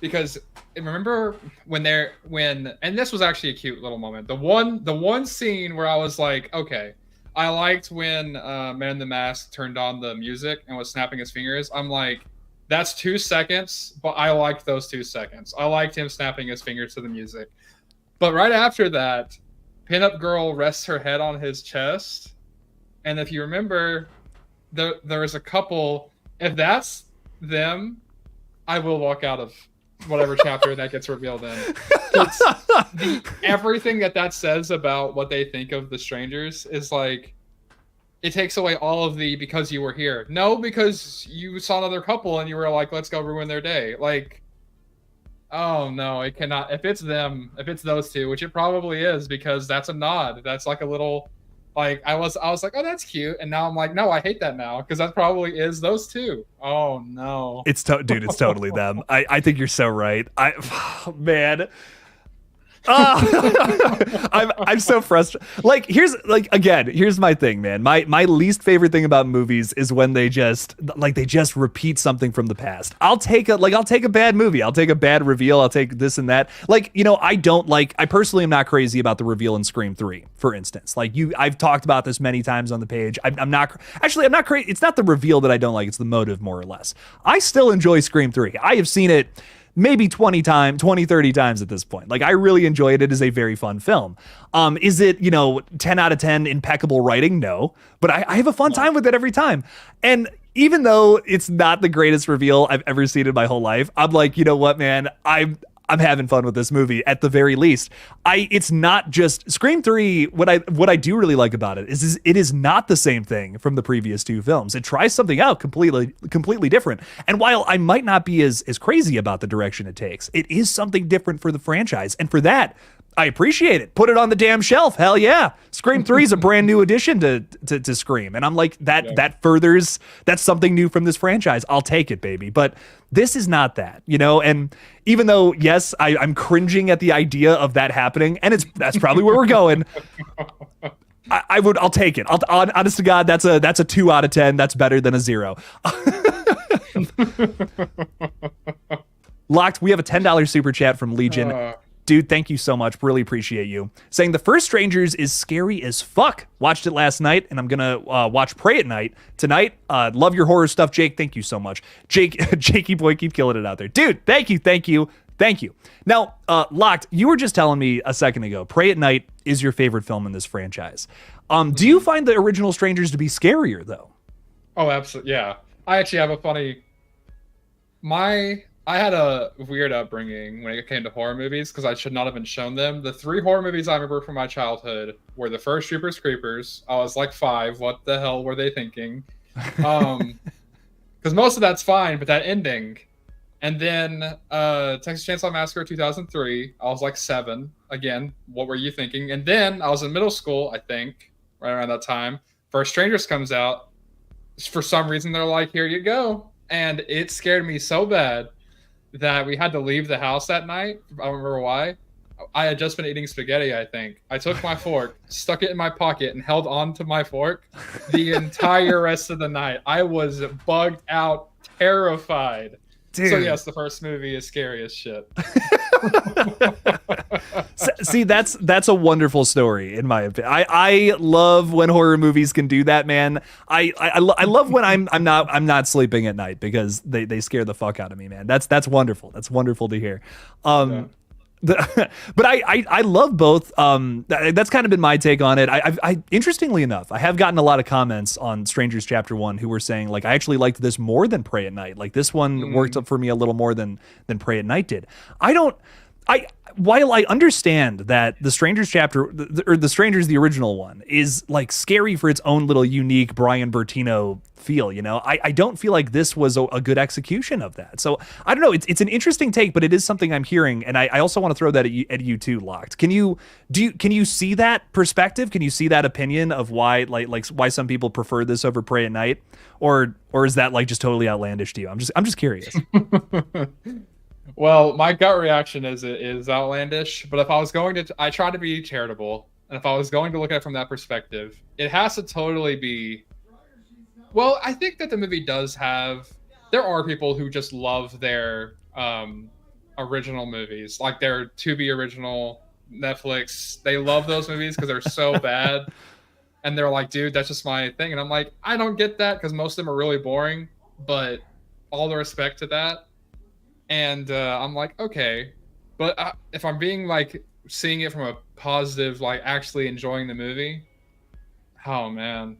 because remember when and this was actually a cute little moment. The one scene where I was like, okay, I liked when Man in the Mask turned on the music and was snapping his fingers. I'm like, that's 2 seconds, but I liked those 2 seconds. I liked him snapping his fingers to the music. But right after that, Pinup Girl rests her head on his chest, and if you remember, there was a couple. If that's them, I will walk out of whatever chapter that gets revealed in. Everything that says about what they think of the strangers is like, it takes away all of the because you were here. No, because you saw another couple and you were like, let's go ruin their day. Like, oh no, it cannot. If it's them, if it's those two, which it probably is, because that's a nod. That's like a little. Like I was like, oh, that's cute, and now I'm like, no, I hate that now, because that probably is those two. Oh no, dude, it's totally them. I think you're so right. Oh, man. I'm so frustrated. Like, here's my thing, man. My least favorite thing about movies is when they just repeat something from the past. I'll take a bad movie. I'll take a bad reveal. I'll take this and that. Like, I personally am not crazy about the reveal in Scream 3, for instance. Like I've talked about this many times on the page. I'm not crazy. It's not the reveal that I don't like. It's the motive, more or less. I still enjoy Scream 3. I have seen it maybe 20, 30 times at this point. Like, I really enjoyed it. It is a very fun film. Is it, 10 out of 10 impeccable writing? No, but I have a fun time with it every time. And even though it's not the greatest reveal I've ever seen in my whole life, I'm like, you know what, man, I'm having fun with this movie at the very least. It's not just Scream 3. What I do really like about it is it is not the same thing from the previous 2 films. It tries something out completely different. And while I might not be as crazy about the direction it takes, it is something different for the franchise. And for that, I appreciate it. Put it on the damn shelf. Hell yeah. Scream 3 is a brand new addition to Scream. And I'm like, that furthers, that's something new from this franchise. I'll take it, baby. But this is not that, and even though, yes, I'm cringing at the idea of that happening, and that's probably where we're going. I'll take it. Honest to God, that's a 2 out of 10. That's better than a 0. Locked. We have a $10 super chat from Legion. Dude, thank you so much. Really appreciate you. Saying The First Strangers is scary as fuck. Watched it last night, and I'm going to watch Pray at Night tonight. Love your horror stuff, Jake. Thank you so much. Jakey boy, keep killing it out there. Dude, thank you. Now, Locked, you were just telling me a second ago, Pray at Night is your favorite film in this franchise. Do you find the original Strangers to be scarier, though? Oh, absolutely. Yeah. I actually have a funny... I had a weird upbringing when it came to horror movies, because I should not have been shown them. The 3 horror movies I remember from my childhood were the first Jeepers Creepers. I was like 5. What the hell were they thinking? Because most of that's fine, but that ending. And then Texas Chainsaw Massacre 2003. I was like 7. Again, what were you thinking? And then I was in middle school, I think, right around that time. First Strangers comes out. For some reason, they're like, here you go. And it scared me so bad that we had to leave the house that night. I don't remember why. I had just been eating spaghetti, I think. I took my fork, stuck it in my pocket, and held on to my fork the entire rest of the night. I was bugged out, terrified. Dude. So yes, the first movie is scary as shit. See, that's a wonderful story in my opinion. I love when horror movies can do that, man. I love when I'm not sleeping at night because they scare the fuck out of me, man. That's wonderful. That's wonderful to hear. Yeah. But I love both. That's kind of been my take on it. I interestingly enough, I have gotten a lot of comments on Strangers Chapter 1 who were saying, like, I actually liked this more than Pray at Night. Like, this one worked up for me a little more than Pray at Night did. I while I understand that the Strangers chapter or the Strangers the original one is like scary for its own little unique Brian Bertino feel, you know, I don't feel like this was a good execution of that. So I don't know. It's an interesting take, but it is something I'm hearing, and I also want to throw that at you too, Locked. Can you see that perspective? Can you see that opinion of why like why some people prefer this over Pray at Night, or is that like just totally outlandish to you? I'm just curious. Well, my gut reaction is it is outlandish, but if I was going to, I try to be charitable, and if I was going to look at it from that perspective, it has to totally be. Well, I think that the movie does have. There are people who just love their original movies, like their to-be original Netflix. They love those movies because they're so bad, and they're like, "Dude, that's just my thing." And I'm like, I don't get that because most of them are really boring. But all the respect to that. And I'm like, okay, but if I'm being like seeing it from a positive, like actually enjoying the movie, oh man,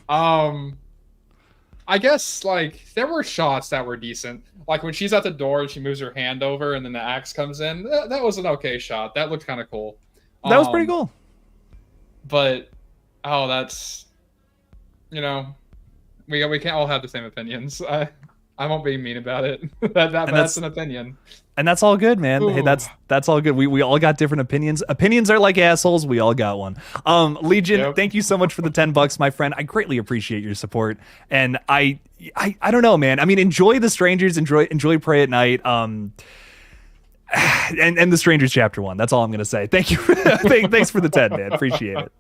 I guess like there were shots that were decent, like when she's at the door and she moves her hand over and then the axe comes in. That was an okay shot. That looked kind of cool. That was pretty cool. But oh, that's we can't all have the same opinions. I won't be mean about it. That's an opinion. And that's all good, man. Ooh. Hey, that's all good. We all got different opinions. Opinions are like assholes. We all got one. Legion, yep. Thank you so much for the $10, my friend. I greatly appreciate your support. And I don't know, man. I mean, enjoy The Strangers, enjoy Pray at Night. And the Strangers Chapter 1. That's all I'm gonna say. Thank you. Thanks for the 10, man. Appreciate it.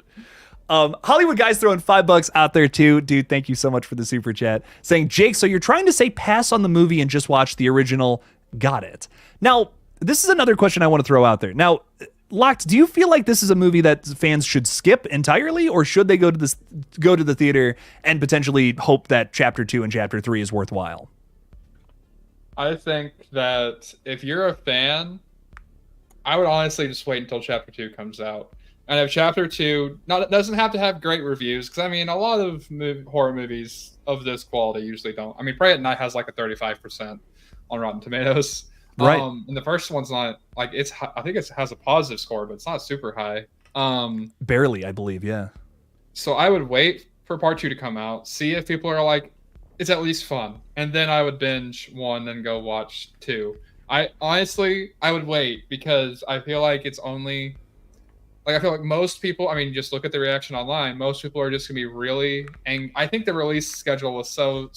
Hollywood Guys throwing $5 out there too. Dude, thank you so much for the super chat. Saying, Jake, so you're trying to say pass on the movie and just watch the original. Got it. Now, this is another question I want to throw out there. Now, Locked, do you feel like this is a movie that fans should skip entirely, or should they go to the theater and potentially hope that Chapter 2 and Chapter 3 is worthwhile? I think that if you're a fan, I would honestly just wait until Chapter 2 comes out. And if Chapter 2 doesn't have to have great reviews, because I mean, a lot of horror movies of this quality usually don't. I mean, Pray at Night has like a 35% on Rotten Tomatoes. Right. And the first one's not like I think it has a positive score, but it's not super high. Barely, I believe, yeah. So I would wait for Part 2 to come out, see if people are like, it's at least fun, and then I would binge 1 and go watch 2. I would wait because I feel like it's only. Like, I feel like most people, I mean, just look at the reaction online. Most people are just going to be really angry. I think the release schedule was so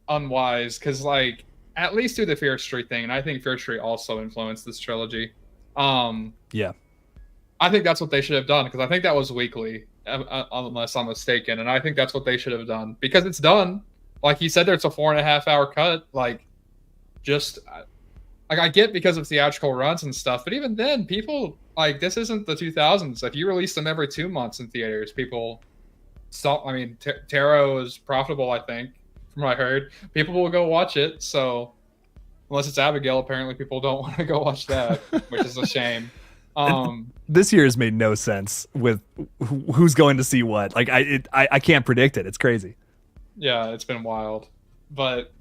unwise because, like, at least do the Fear Street thing. And I think Fear Street also influenced this trilogy. Yeah. I think that's what they should have done because I think that was weekly, unless I'm mistaken. And I think that's what they should have done because it's done. Like he said, there's a 4.5 hour cut. Like, just. Like, I get because of theatrical runs and stuff, but even then, people, like, this isn't the 2000s. If you release them every 2 months in theaters, people stop. I mean, Tarot is profitable, I think, from what I heard. People will go watch it, so unless it's Abigail, apparently people don't want to go watch that, which is a shame. This year has made no sense with who's going to see what. Like, I can't predict it. It's crazy. Yeah, it's been wild. But...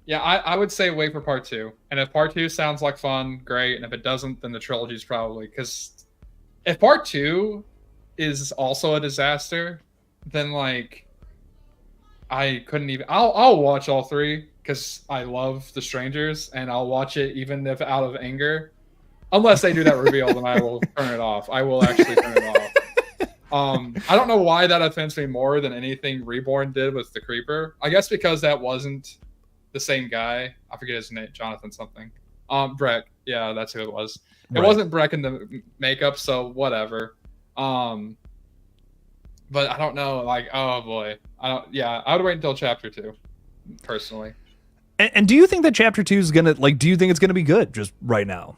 yeah, I would say wait for Part 2. And if Part 2 sounds like fun, great. And if it doesn't, then the trilogy's probably... because if Part 2 is also a disaster, then, like, I couldn't even... I'll watch all 3 because I love The Strangers, and I'll watch it even if out of anger. Unless they do that reveal, then I will turn it off. I will actually turn it off. I don't know why that offends me more than anything Reborn did with The Creeper. I guess because that wasn't... the same guy. I forget his name, Jonathan something. Breck. Yeah, that's who it was. It wasn't Breck in the makeup, so whatever. But I don't know. Like, oh boy, I would wait until Chapter 2, personally. And do you think that Chapter 2 is gonna do you think it's gonna be good just right now?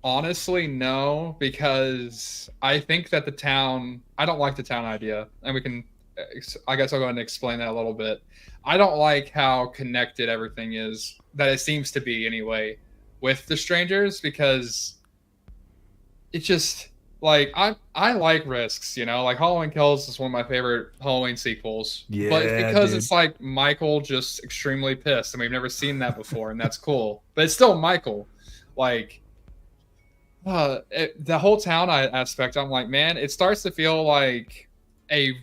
Honestly, no, because I think that the town. I don't like the town idea, and we can. I guess I'll go ahead and explain that a little bit. I don't like how connected everything is, that it seems to be anyway, with The Strangers, because it just, like I like risks, you know. Like Halloween Kills is one of my favorite Halloween sequels, but it's Yeah, because dude. it's like Michael just extremely pissed, and we've never seen that before, and that's cool. But it's still Michael. Like the whole town aspect, I'm like, man, it starts to feel like a.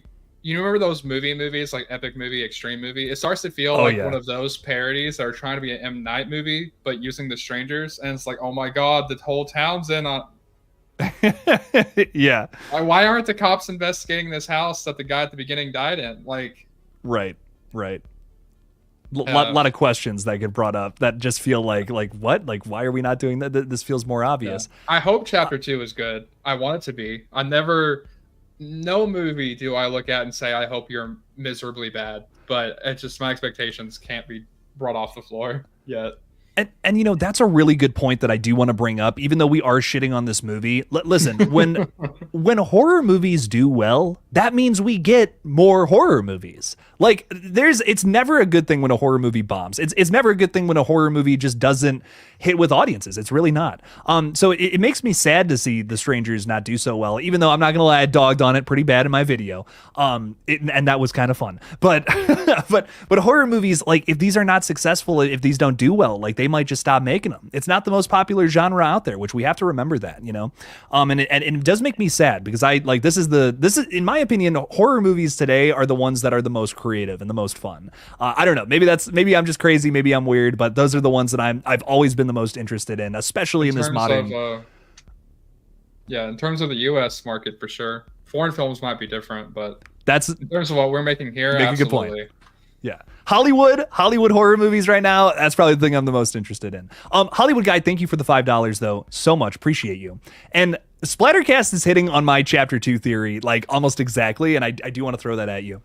You remember those movies like Epic Movie, Extreme Movie? It starts to feel Oh like one yeah. of those parodies that are trying to be an M Night movie, but using the strangers, and it's like, oh my god, the whole town's in on. Yeah. Why aren't the cops investigating this house that the guy at the beginning died in? Like, Right. Right. uh, Lot of questions that get brought up that just feel like what? Like why are we not doing that? This feels more yeah. obvious. I hope Chapter 2 is good. I want it to be. I never, no movie do I look at and say, I hope you're miserably bad. But it's just my expectations can't be brought off the floor yet. And you know, that's a really good point that I do want to bring up, even though we are shitting on this movie. Listen, when horror movies do well, that means we get more horror movies. Like it's never a good thing when a horror movie bombs. It's never a good thing when a horror movie just doesn't hit with audiences. It's really not. So it makes me sad to see The Strangers not do so well, even though I'm not gonna lie, I dogged on it pretty bad in my video. And that was kind of fun. But but horror movies, like if these are not successful, if these don't do well, like they might just stop making them. It's not the most popular genre out there, which we have to remember that, you know. And it does make me sad because I like this is in my opinion, horror movies today are the ones that are the most creative and the most fun. I don't know, maybe I'm just crazy, maybe I'm weird, but those are the ones that I've always been the most interested in, especially in this modern. Yeah, in terms of the U.S. market, for sure. Foreign films might be different, but That's in terms of what we're making here, make absolutely. a good point. Yeah. Hollywood horror movies right now, that's probably the thing I'm the most interested in. Hollywood Guy, thank you for the $5 though. So much. Appreciate you. And Splattercast is hitting on my chapter 2 theory like almost exactly, and I do want to throw that at you.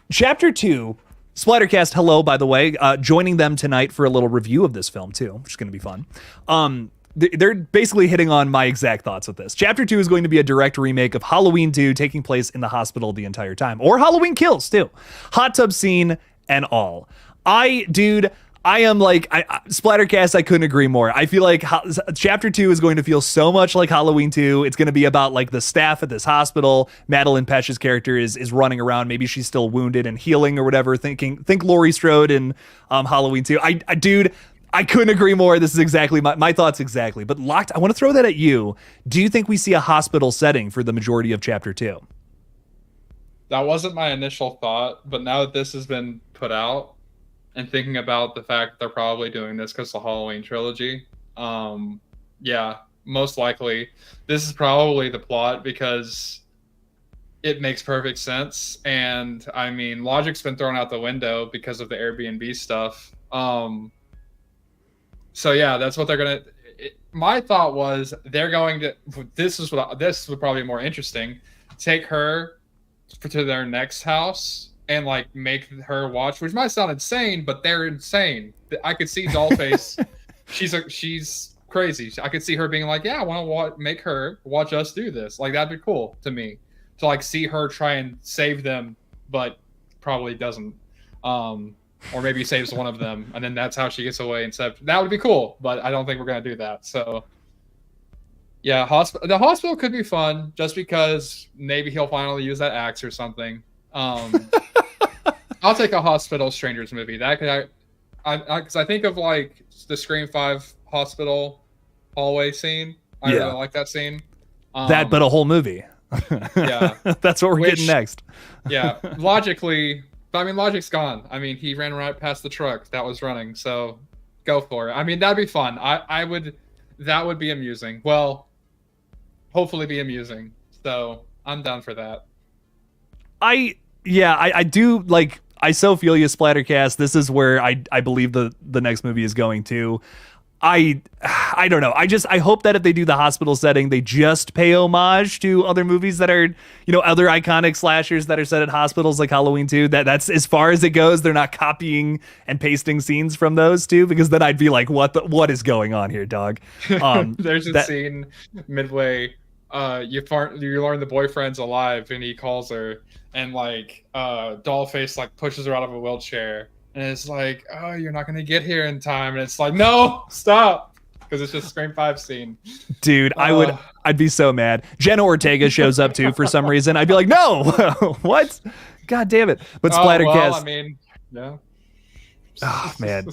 Chapter 2, Splattercast, hello, by the way, joining them tonight for a little review of this film too, which is going to be fun. They're basically hitting on my exact thoughts with this. Chapter 2 is going to be a direct remake of Halloween 2 taking place in the hospital the entire time. Or Halloween Kills, too. Hot tub scene and all. I am like, Splattercast, I couldn't agree more. I feel like Chapter 2 is going to feel so much like Halloween 2. It's going to be about like the staff at this hospital. Madeline Petch's character is running around. Maybe she's still wounded and healing or whatever. Think Laurie Strode in Halloween 2. I couldn't agree more. This is exactly my thoughts exactly. But Locked, I want to throw that at you. Do you think we see a hospital setting for the majority of Chapter 2? That wasn't my initial thought, but now that this has been put out and thinking about the fact that they're probably doing this because of the Halloween trilogy, yeah, most likely this is probably the plot because it makes perfect sense. And I mean, logic's been thrown out the window because of the Airbnb stuff. So yeah, that's what they're gonna. My thought was they're going to. This would probably be more interesting. Take her to their next house and like make her watch, which might sound insane, but they're insane. I could see Dollface. she's crazy. I could see her being like, yeah, I want to make her watch us do this. Like that'd be cool to me to like see her try and save them, but probably doesn't. Or maybe saves one of them, and then that's how she gets away. Instead, that would be cool, but I don't think we're gonna do that. So, yeah, the hospital could be fun, just because maybe he'll finally use that axe or something. I'll take a Hospital Strangers movie. That could, because I think of like the Scream 5 hospital hallway scene. I really like that scene. That, but a whole movie. Yeah, that's what we're getting next. Yeah, logically. But I mean, logic's gone. I mean, he ran right past the truck that was running, so go for it. I mean, that'd be fun. That would be amusing. Well, hopefully be amusing. So I'm down for that. I do like. I so feel you, Splattercast. This is where I believe the next movie is going to. I don't know. I hope that if they do the hospital setting, they just pay homage to other movies that are, you know, other iconic slashers that are set at hospitals like Halloween 2. That's as far as it goes. They're not copying and pasting scenes from those two, because then I'd be like, what is going on here, dog? There's a scene midway. You learn the boyfriend's alive and he calls her, and like Dollface like pushes her out of a wheelchair. And it's like, oh, you're not going to get here in time. And it's like, no, stop. because it's just Scream 5 scene. Dude, I'd be so mad. Jenna Ortega shows up too for some reason. I'd be like, no, what? God damn it. But Splattercast. I mean, yeah. Oh, man.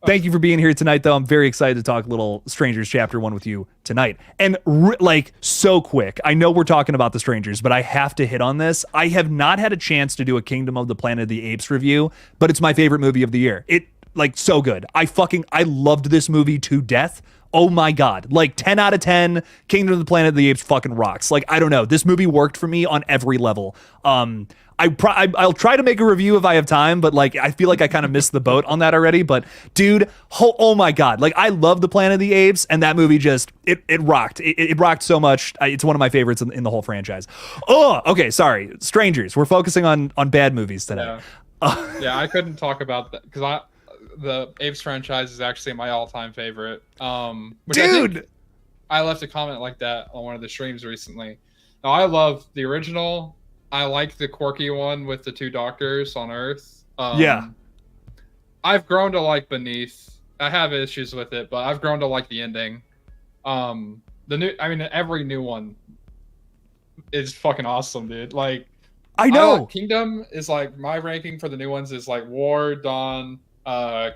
Thank you for being here tonight, though. I'm very excited to talk little Strangers Chapter 1 with you tonight. And like, so quick, I know we're talking about the Strangers, but I have to hit on this. I have not had a chance to do a Kingdom of the Planet of the Apes review, but it's my favorite movie of the year. It, like, so good. I loved this movie to death. Oh my God. Like 10 out of 10, Kingdom of the Planet of the Apes fucking rocks. Like, I don't know. This movie worked for me on every level. I'll try to make a review if I have time, but like, I feel like I kind of missed the boat on that already. But dude, oh my God. Like, I love the Planet of the Apes, and that movie just, it rocked. It rocked so much. It's one of my favorites in the whole franchise. Oh, okay. Sorry. Strangers. We're focusing on bad movies today. Yeah, I couldn't talk about that because the Apes franchise is actually my all-time favorite. Dude, I left a comment like that on one of the streams recently. Now, I love the original. I like the quirky one with the two doctors on Earth. Yeah. I've grown to like Beneath. I have issues with it, but I've grown to like the ending. Every new one is fucking awesome, dude. Like, I know. Kingdom is like, my ranking for the new ones is like War, Dawn,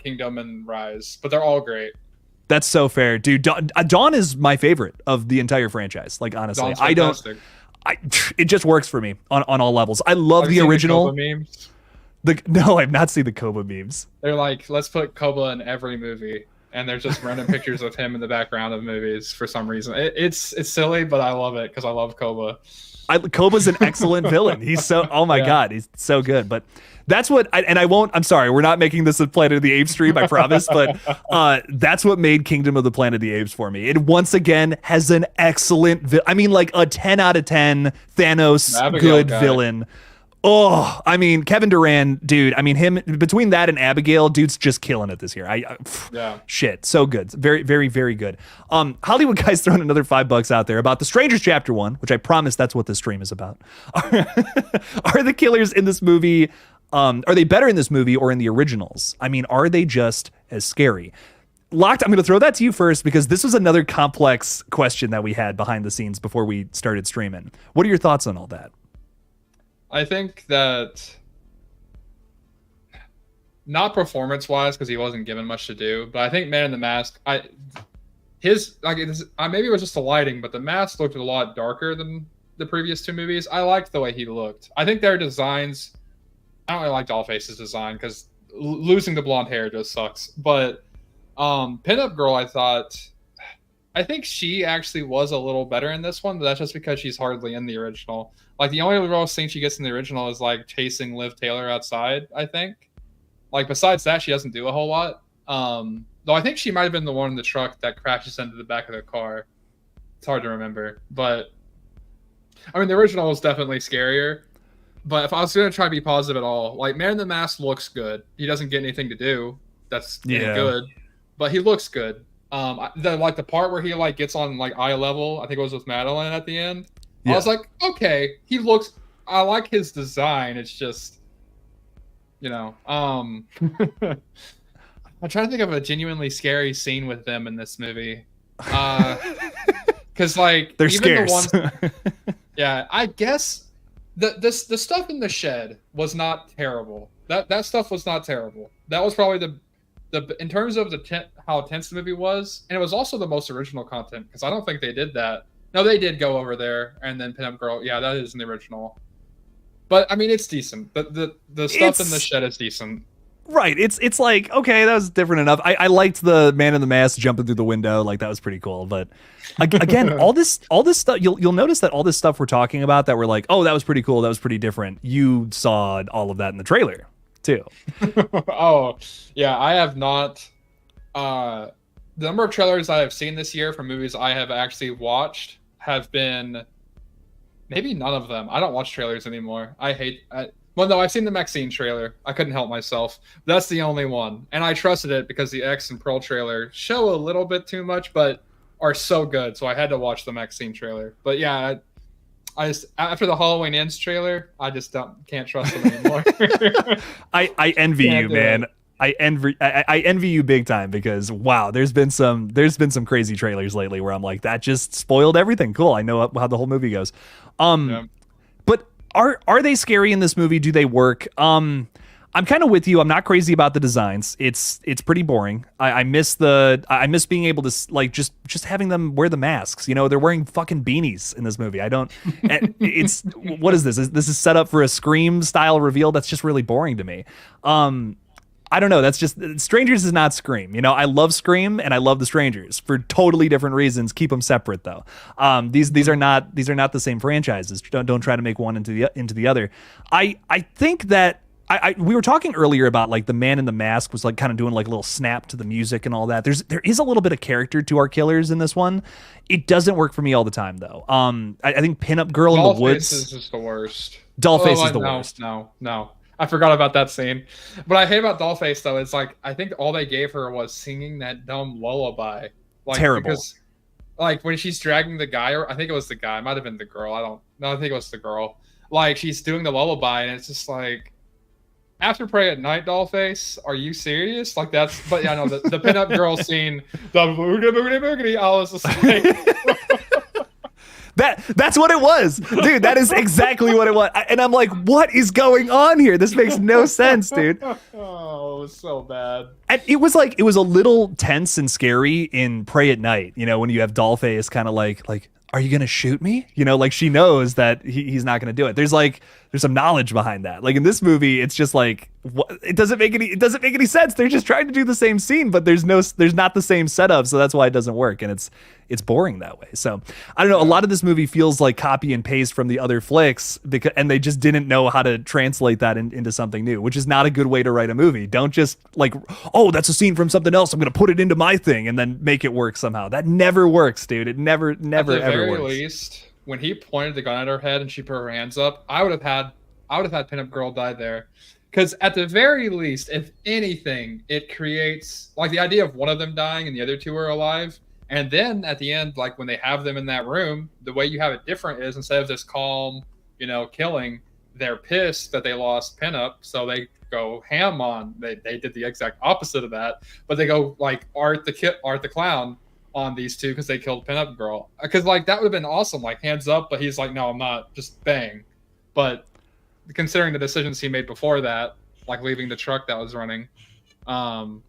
Kingdom, and Rise, but they're all great. That's so fair, dude. Dawn is my favorite of the entire franchise. Like, honestly, it just works for me on all levels. I love the original. The Koba memes? No, I've not seen the Koba memes. They're like, let's put Koba in every movie, and there's just random pictures of him in the background of movies for some reason. It's silly, but I love it because I love Koba. Koba's an excellent villain. He's so, oh my God, he's so good. But that's what, I'm sorry, we're not making this a Planet of the Apes stream, I promise, but that's what made Kingdom of the Planet of the Apes for me. It once again has an excellent, like a 10 out of 10 Thanos good villain. Oh, I mean, Kevin Durant, dude. I mean, him between that and Abigail, dude's just killing it this year. Shit, so good, very, very, very good. Hollywood Guy's throwing another $5 out there about The Strangers Chapter 1, which I promise that's what this stream is about. Are the killers in this movie? Are they better in this movie or in the originals? I mean, are they just as scary? Locked, I'm going to throw that to you first because this was another complex question that we had behind the scenes before we started streaming. What are your thoughts on all that? I think that, not performance-wise, because he wasn't given much to do, but I think Man in the Mask, maybe it was just the lighting, but the mask looked a lot darker than the previous two movies. I liked the way he looked. I think their designs, I don't really like Dollface's design because losing the blonde hair just sucks. But Pinup Girl, I think she actually was a little better in this one, but that's just because she's hardly in the original. Like, the only real scene she gets in the original is, like, chasing Liv Taylor outside, I think. Like, besides that, she doesn't do a whole lot. Though I think she might have been the one in the truck that crashes into the back of the car. It's hard to remember. But, I mean, the original was definitely scarier. But if I was going to try to be positive at all, like, Man in the Mask looks good. He doesn't get anything to do that's any good. But he looks good. The part where he, like, gets on, like, eye level, I think it was with Madeline at the end. I was like, okay, I like his design. It's just, I'm trying to think of a genuinely scary scene with them in this movie. Because, like, they're even scarce. The ones, yeah, I guess the stuff in the shed was not terrible. That stuff was not terrible. That was probably the in terms of how tense the movie was, and it was also the most original content because I don't think they did that. No, they did go over there, and then Pinup Girl. Yeah, that is in the original. But I mean, it's decent. The stuff in the shed is decent. Right. It's like, okay, that was different enough. I liked the Man in the Mask jumping through the window. Like, that was pretty cool. But again, all this stuff, you'll notice that all this stuff we're talking about that we're like, oh, that was pretty cool, that was pretty different. You saw all of that in the trailer too. Oh, yeah, I have not. The number of trailers I have seen this year from movies I have actually watched have been maybe none of them. I don't watch trailers anymore. Well, no, I've seen the Maxine trailer. I couldn't help myself. That's the only one. And I trusted it because the X and Pearl trailer show a little bit too much, but are so good. So I had to watch the Maxine trailer. But yeah, I just, after the Halloween Ends trailer, I just can't trust them anymore. I envy you, man. I envy you big time because wow, there's been some crazy trailers lately where I'm like that just spoiled everything. Cool, I know how the whole movie goes. Yeah. But are they scary in this movie? Do they work? I'm kind of with you. I'm not crazy about the designs. It's pretty boring. I miss being able to like just having them wear the masks. You know, they're wearing fucking beanies in this movie. I don't. It's what is this? This is set up for a Scream style reveal. That's just really boring to me. I don't know. That's just Strangers is not Scream. You know, I love Scream and I love the Strangers for totally different reasons. Keep them separate though. These are not the same franchises. Don't try to make one into the other. I think that we were talking earlier about like the man in the mask was like kind of doing like a little snap to the music and all that. There is a little bit of character to our killers in this one. It doesn't work for me all the time though. I think Pinup Girl in the Woods is just the worst. Dollface is the worst. No. I forgot about that scene. What I hate about Dollface though is like I think all they gave her was singing that dumb lullaby. Like, terrible. Because like when she's dragging the guy, or I think it was the guy, it might have been the girl. I think it was the girl. Like she's doing the lullaby and it's just like after Pray at Night, Dollface, are you serious? Like that's, but yeah, no, the pinup girl scene, the boogity boogity boogity, I was just like, that's what it was, dude. That is exactly what it was, and I'm like, what is going on here? This makes no sense, dude. Oh, it was so bad. And it was a little tense and scary in Pray at Night. You know, when you have Dollface kind of like. Are you gonna shoot me? You know, like she knows that he's not gonna do it. There's some knowledge behind that. Like in this movie, it's just like it doesn't make any sense. They're just trying to do the same scene, but there's not the same setup, so that's why it doesn't work, and it's boring that way. So I don't know. A lot of this movie feels like copy and paste from the other flicks and they just didn't know how to translate that into something new, which is not a good way to write a movie. Don't just like, oh, that's a scene from something else, I'm gonna put it into my thing and then make it work somehow. That never works, dude. It never ever works. At the very least, when he pointed the gun at her head and she put her hands up, I would have had Pinup Girl die there. Because at the very least, if anything, it creates like the idea of one of them dying and the other two are alive. And then at the end, like when they have them in that room, the way you have it different is instead of this calm, you know, killing, they're pissed that they lost Pinup, so they go ham on. They did the exact opposite of that, but they go like Art the Clown on these two because they killed Pinup Girl. Because like that would have been awesome, like hands up, but he's like, no, I'm not, just bang. But considering the decisions he made before that, like leaving the truck that was running, and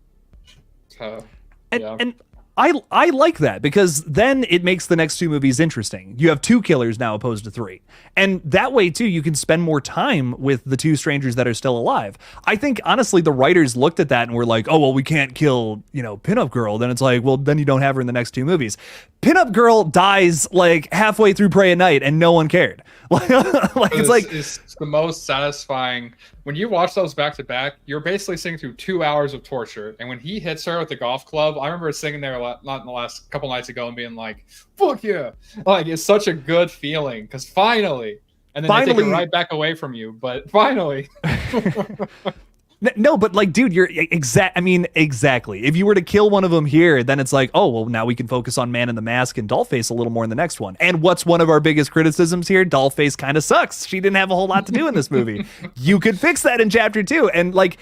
I like that because then it makes the next two movies interesting. You have two killers now opposed to three. And that way, too, you can spend more time with the two strangers that are still alive. I think, honestly, the writers looked at that and were like, oh, well, we can't kill, you know, Pinup Girl. Then it's like, well, then you don't have her in the next two movies. Pinup Girl dies like halfway through Pray at Night and no one cared. It's the most satisfying. When you watch those back to back, you're basically sitting through 2 hours of torture. And when he hits her with the golf club, I remember sitting there not in the last couple nights ago and being like, fuck yeah. Like, it's such a good feeling because finally, and then they take it right back away from you, but finally. No, but like, dude, exactly. If you were to kill one of them here, then it's like, oh, well, now we can focus on Man in the Mask and Dollface a little more in the next one. And what's one of our biggest criticisms here? Dollface kind of sucks. She didn't have a whole lot to do in this movie. You could fix that in chapter 2. And like,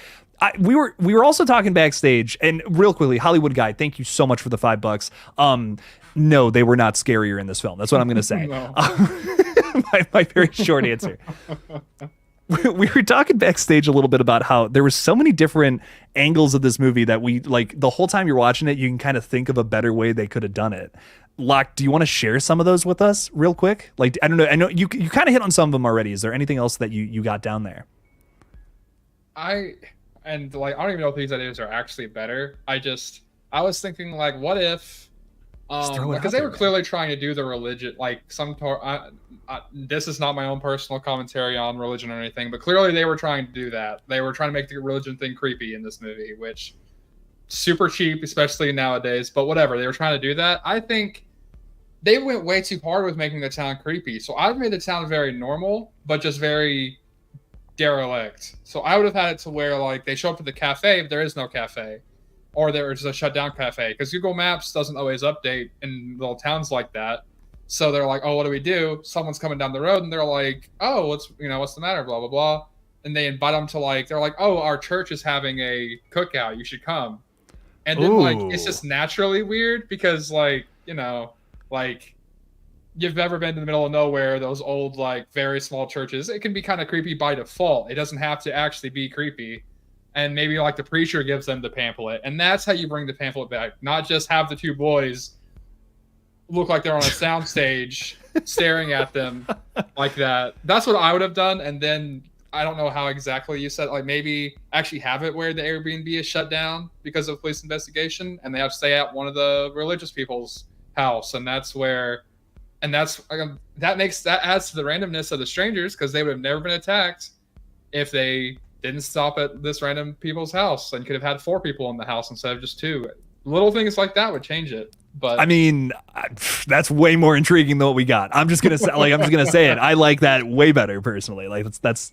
we were also talking backstage, and real quickly, Hollywood Guy, thank you so much for the $5. No, they were not scarier in this film. That's what I'm going to say. My very short answer. We were talking backstage a little bit about how there were so many different angles of this movie that we like the whole time you're watching it, you can kind of think of a better way they could have done it. Locke, do you want to share some of those with us real quick? Like, I don't know. I know you kind of hit on some of them already. Is there anything else that you got down there? I don't even know if these ideas are actually better. I was thinking like, what if, because they were clearly trying to do the religion, like this is not my own personal commentary on religion or anything, but clearly they were trying to do that. They were trying to make the religion thing creepy in this movie, which super cheap, especially nowadays, but whatever. They were trying to do that. I think they went way too hard with making the town creepy. So I've made the town very normal, but just very derelict. So I would have had it to where like they show up to the cafe, but there is no cafe. Or there's a shut down cafe because Google Maps doesn't always update in little towns like that. So they're like, oh, what do we do? Someone's coming down the road and they're like, oh, what's the matter? Blah, blah, blah. and they invite them to like, they're like, oh, our church is having a cookout, you should come. And then like it's Ooh. just naturally weird because like, you know, like you've ever been to the middle of nowhere, those old like very small churches, it can be kind of creepy by default. It doesn't have to actually be creepy. And maybe like the preacher gives them the pamphlet, and that's how you bring the pamphlet back, not just have the two boys look like they're on a soundstage staring at them like that. That's what I would have done. And then I don't know how exactly you said, like maybe actually have it where the Airbnb is shut down because of police investigation, and they have to stay at one of the religious people's house, and that's where, and that's that adds to the randomness of the strangers because they would have never been attacked if they didn't stop at this random people's house and could have had 4 people in the house instead of just 2. Little things like that would change it. But I mean, that's way more intriguing than what we got. I'm just gonna say, like, I'm just gonna say it. I like that way better personally. Like, that's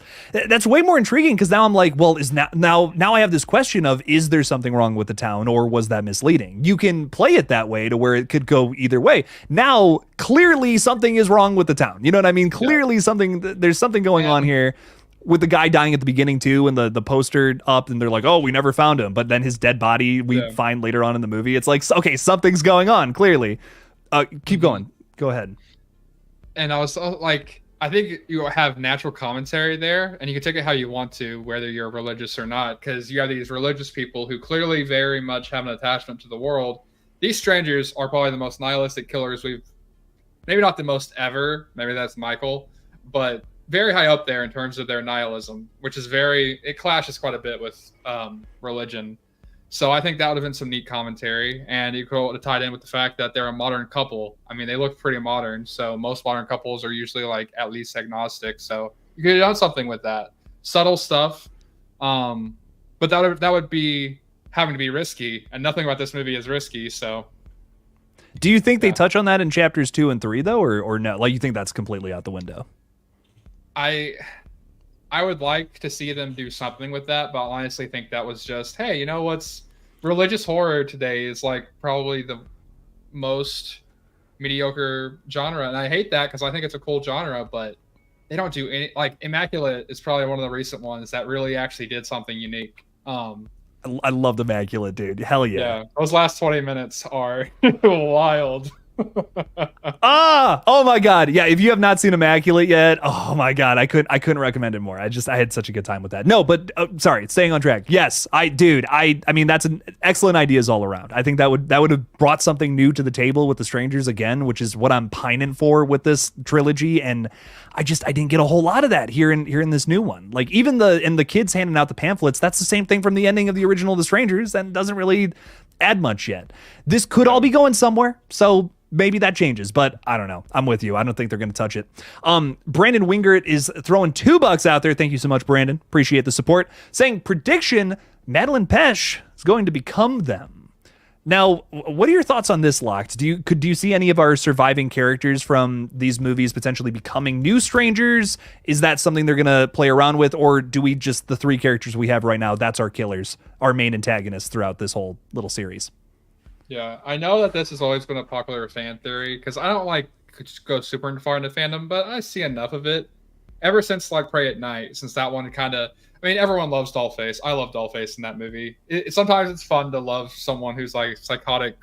way more intriguing because now I'm like, well, is now I have this question of, is there something wrong with the town or was that misleading? You can play it that way to where it could go either way. Now, clearly something is wrong with the town. You know what I mean? Clearly there's something going on here. With the guy dying at the beginning too, and the poster up, and they're like, "Oh, we never found him," but then his dead body we find later on in the movie. It's like, okay, something's going on clearly. Keep going. Go ahead. And I was like, I think you have natural commentary there, and you can take it how you want to, whether you're religious or not, because you have these religious people who clearly very much have an attachment to the world. These strangers are probably the most nihilistic killers we've, maybe not the most ever. Maybe that's Michael, but very high up there in terms of their nihilism, which is it clashes quite a bit with religion. So I think that would have been some neat commentary, and you could have tied in with the fact that they're a modern couple. I mean, they look pretty modern, so most modern couples are usually like at least agnostic. So you could have done something with that subtle stuff, but that would be having to be risky, and nothing about this movie is risky. So, do you think they touch on that in chapters 2 and 3 though, or no? Like, you think that's completely out the window? I would like to see them do something with that, but I honestly think that was just, hey, you know what's religious horror today is like probably the most mediocre genre, and I hate that because I think it's a cool genre, but they don't do any, like Immaculate is probably one of the recent ones that really actually did something unique. I love Immaculate, dude. Hell yeah. Yeah, those last 20 minutes are wild. Oh my god, yeah, if you have not seen Immaculate yet, oh my god, I couldn't recommend it more. I had such a good time with that. No, but sorry, staying on track. Yes, I mean, that's an excellent ideas all around. I think that would have brought something new to the table with the strangers again, which is what I'm pining for with this trilogy, and I didn't get a whole lot of that here in this new one. Like, even the kids handing out the pamphlets, that's the same thing from the ending of the original The Strangers, and doesn't really add much yet. This could all be going somewhere, so maybe that changes, but I don't know. I'm with you. I don't think they're going to touch it. Brandon Wingert is throwing $2 out there. Thank you so much, Brandon. Appreciate the support. Saying, prediction, Madeline Pesh is going to become them. Now, what are your thoughts on this, Locked? Do you see any of our surviving characters from these movies potentially becoming new strangers? Is that something they're going to play around with, or do we just, the 3 characters we have right now, that's our killers, our main antagonists throughout this whole little series? Yeah, I know that this has always been a popular fan theory because I don't like go super far into fandom, but I see enough of it ever since like Pray at Night, since that one kind of, I mean, everyone loves Dollface. I love Dollface in that movie. Sometimes it's fun to love someone who's like psychotic,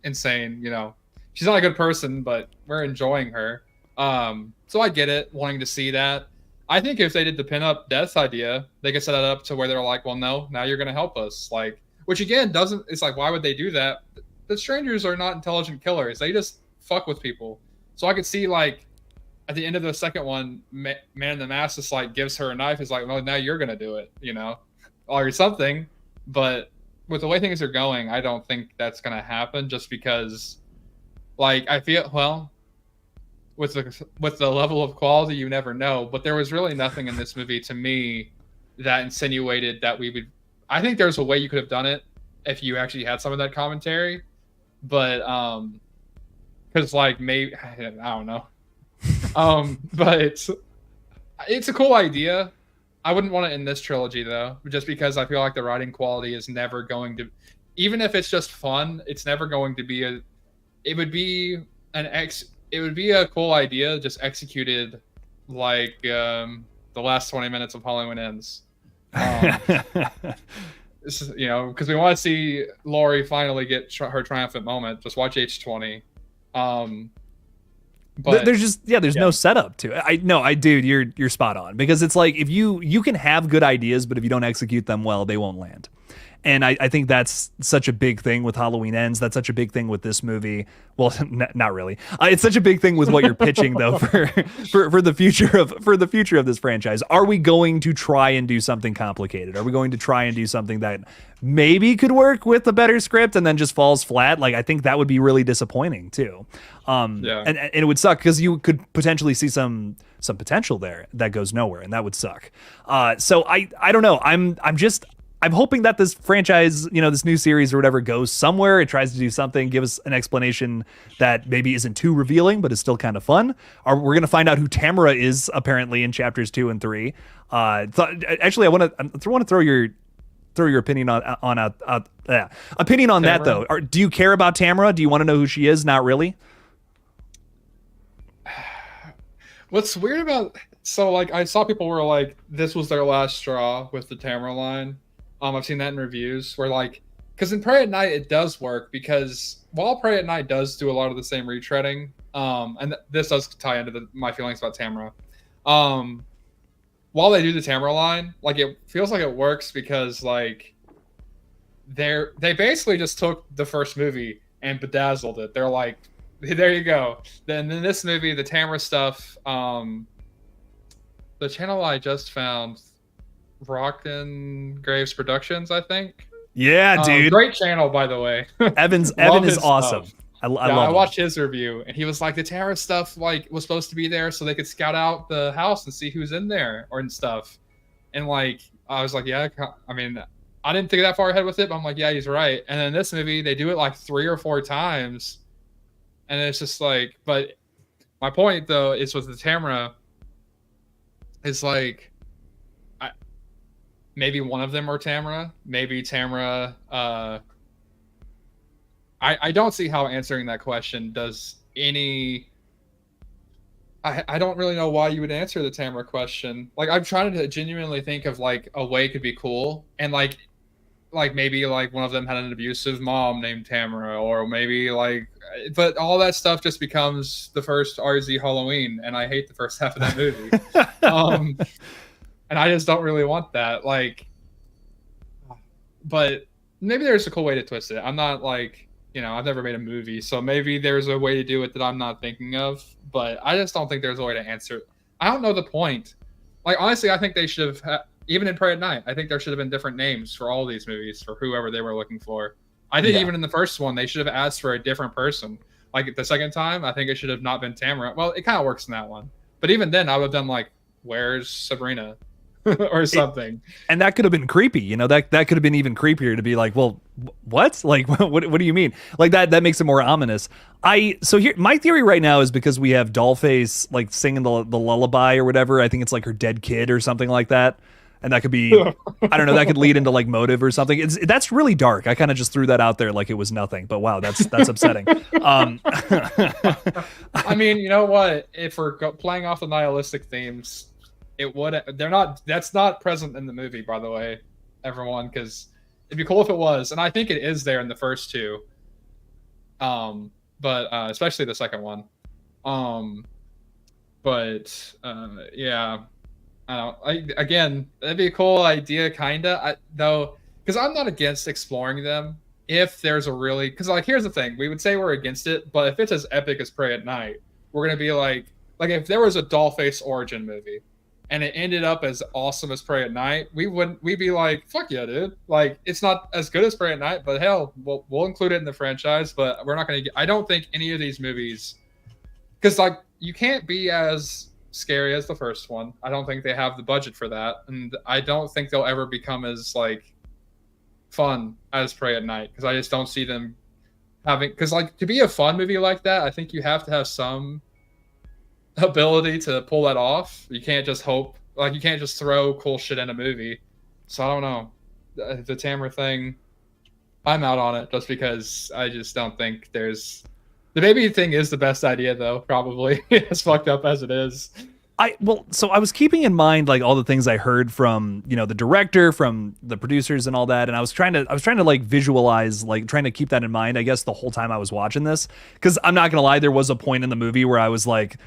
insane, you know. She's not a good person, but we're enjoying her. So I get it, wanting to see that. I think if they did the pinup death idea, they could set it up to where they're like, well, no, now you're going to help us. Like, which again, it's like, why would they do that? The strangers are not intelligent killers. They just fuck with people. So I could see like at the end of the second one, Man in the Mask just like gives her a knife. Is like, well, now you're gonna do it, you know, or something. But with the way things are going, I don't think that's gonna happen. Just because, like, I feel with the level of quality, you never know. But there was really nothing in this movie to me that insinuated that we would. I think there's a way you could have done it if you actually had some of that commentary. But because like maybe I don't know, but it's a cool idea. I wouldn't want it in this trilogy though, just because I feel like the writing quality is never going to, even if it's just fun, it's never going to be it would be a cool idea just executed like the last 20 minutes of Halloween Ends. This is, because we want to see Laurie finally get her triumphant moment. Just watch H20. But there's no setup to it. Dude, you're spot on, because it's like, if you can have good ideas, but if you don't execute them well, they won't land. And I think that's such a big thing with Halloween Ends. That's such a big thing with this movie. Well, not really. It's such a big thing with what you're pitching, though, for the future of this franchise. Are we going to try and do something complicated? Are we going to try and do something that maybe could work with a better script and then just falls flat? Like, I think that would be really disappointing too. And it would suck, because you could potentially see some potential there that goes nowhere, and that would suck. So I don't know. I'm hoping that this franchise, this new series or whatever, goes somewhere. It tries to do something, give us an explanation that maybe isn't too revealing, but is still kind of fun. We're going to find out who Tamara is, apparently, in chapters 2 and 3. Actually, I want to throw your opinion on that, though. Do you care about Tamara? Do you want to know who she is? Not really. What's weird about, I saw people were like, this was their last straw with the Tamara line. I've seen that in reviews where, because in Pray at Night it does work, because while Pray at Night does do a lot of the same retreading, and this does tie into my feelings about Tamara. While they do the Tamara line, it feels like it works because they basically just took the first movie and bedazzled it. They're like, there you go. Then in this movie, the Tamara stuff, the channel I just found, Rockin' Graves Productions, I think. Yeah, dude. Great channel, by the way. Evan is awesome. I watched his review, and he was like, the Tamara stuff was supposed to be there so they could scout out the house and see who's in there and stuff. And I was like, yeah, I mean, I didn't think that far ahead with it, but I'm like, yeah, he's right. And then in this movie, they do it 3 or 4 times, and it's just but my point though is with the Tamara is maybe one of them are Tamara. Maybe Tamara. I don't see how answering that question does any. I don't really know why you would answer the Tamara question. I'm trying to genuinely think of a way it could be cool, and maybe one of them had an abusive mom named Tamara, or maybe but all that stuff just becomes the first RZ Halloween, and I hate the first half of that movie. And I just don't really want that. But maybe there's a cool way to twist it. I'm not I've never made a movie, so maybe there's a way to do it that I'm not thinking of. But I just don't think there's a way to answer it. I don't know the point. Honestly, I think they should have, even in Pray at Night, I think there should have been different names for all these movies for whoever they were looking for. I think even in the first one, they should have asked for a different person. The second time, I think it should have not been Tamara. Well, it kind of works in that one. But even then, I would have done where's Sabrina? Or something. And that could have been creepy, that could have been even creepier to be well, what? What do you mean? That makes it more ominous. So here, my theory right now is because we have Dollface singing the lullaby or whatever. I think it's her dead kid or something like that. And that could be, I don't know, that could lead into motive or something. That's really dark. I kind of just threw that out there it was nothing, but wow, that's upsetting. I mean, you know what? If we're playing off the nihilistic themes, that's not present in the movie, by the way, everyone, because it'd be cool if it was, and I think it is there in the first 2, but especially the second one. Yeah, again, that'd be a cool idea, kinda, though, because I'm not against exploring them if there's a really, because here's the thing, we would say we're against it, but if it's as epic as Pray at Night, we're gonna be if there was a Dollface origin movie and it ended up as awesome as Pray at Night, we'd be fuck yeah, dude. It's not as good as Pray at Night, but hell, we'll include it in the franchise, but we're not going to I don't think any of these movies, because you can't be as scary as the first one. I don't think they have the budget for that, and I don't think they'll ever become as fun as Pray at Night, because I just don't see them having, because to be a fun movie like that, I think you have to have some ability to pull that off. You can't just hope, you can't just throw cool shit in a movie. So I don't know, the Tamara thing, I'm out on it, just because I just don't think there's, the baby thing is the best idea though, probably, as fucked up as it is. So I was keeping in mind like all the things I heard from, the director, from the producers and all that, and I was trying to like visualize, like trying to keep that in mind, I guess, the whole time I was watching this, because I'm not gonna lie, there was a point in the movie where I was like,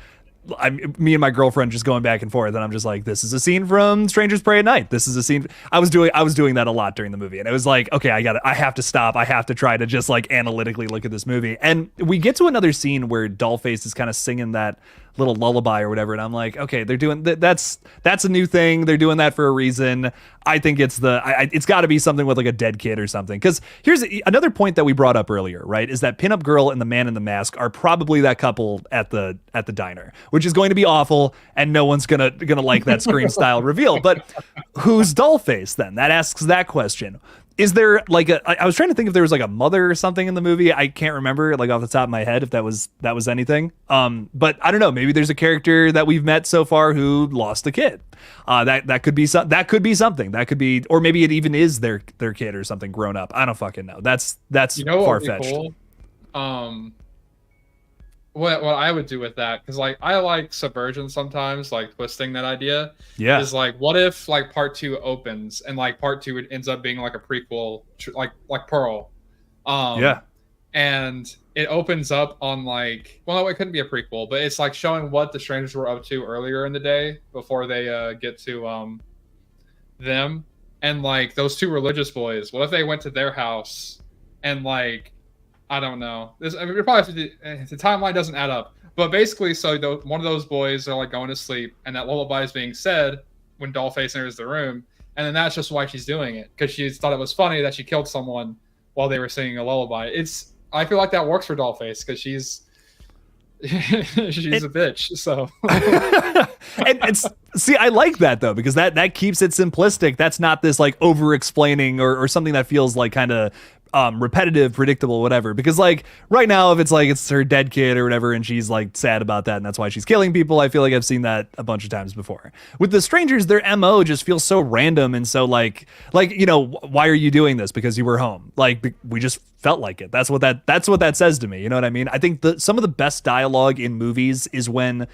me and my girlfriend just going back and forth, and I'm just like, this is a scene from Strangers Pray at Night. This is a scene. I was doing that a lot during the movie, and it was like, okay, I have to stop. I have to try to just like analytically look at this movie. And we get to another scene where Dollface is kind of singing that little lullaby or whatever, and I'm like, okay, they're doing that's a new thing. They're doing that for a reason. I think it's it's got to be something with like a dead kid or something. Because here's another point that we brought up earlier, right? Is that Pinup Girl and the Man in the Mask are probably that couple at the diner, which is going to be awful, and no one's gonna like that Scream style reveal. But who's Dollface then? That asks that question. Is there like I was trying to think if there was like a mother or something in the movie. I can't remember like off the top of my head if that was anything. But I don't know. Maybe there's a character that we've met so far who lost a kid. That could be something. That could be, or maybe it even is their kid or something grown up. I don't fucking know. That's far fetched. Cool? What I would do with that, because like I like subversion sometimes, like twisting that idea. Yeah. Is like, what if like part 2 opens and like part 2 it ends up being like a prequel, like Pearl. Yeah. And it opens up on like, well, no, it couldn't be a prequel, but it's like showing what the strangers were up to earlier in the day before they get to them. And like those 2 religious boys, what if they went to their house and like, I don't know. This, I mean, we probably have to, the timeline doesn't add up. But basically, so one of those boys are like going to sleep, and that lullaby is being said when Dollface enters the room, and then that's just why she's doing it, because she thought it was funny that she killed someone while they were singing a lullaby. I feel like that works for Dollface because she's a bitch. So and see, I like that though, because that keeps it simplistic. That's not this like over explaining or something that feels like kind of repetitive, predictable, whatever. Because like right now, if it's like it's her dead kid or whatever, and she's like sad about that, and that's why she's killing people, I feel like I've seen that a bunch of times before. With the strangers, their MO just feels so random and so like why are you doing this? Because you were home. Like we just felt like it. That's what that says to me. You know what I mean? I think some of the best dialogue in movies is when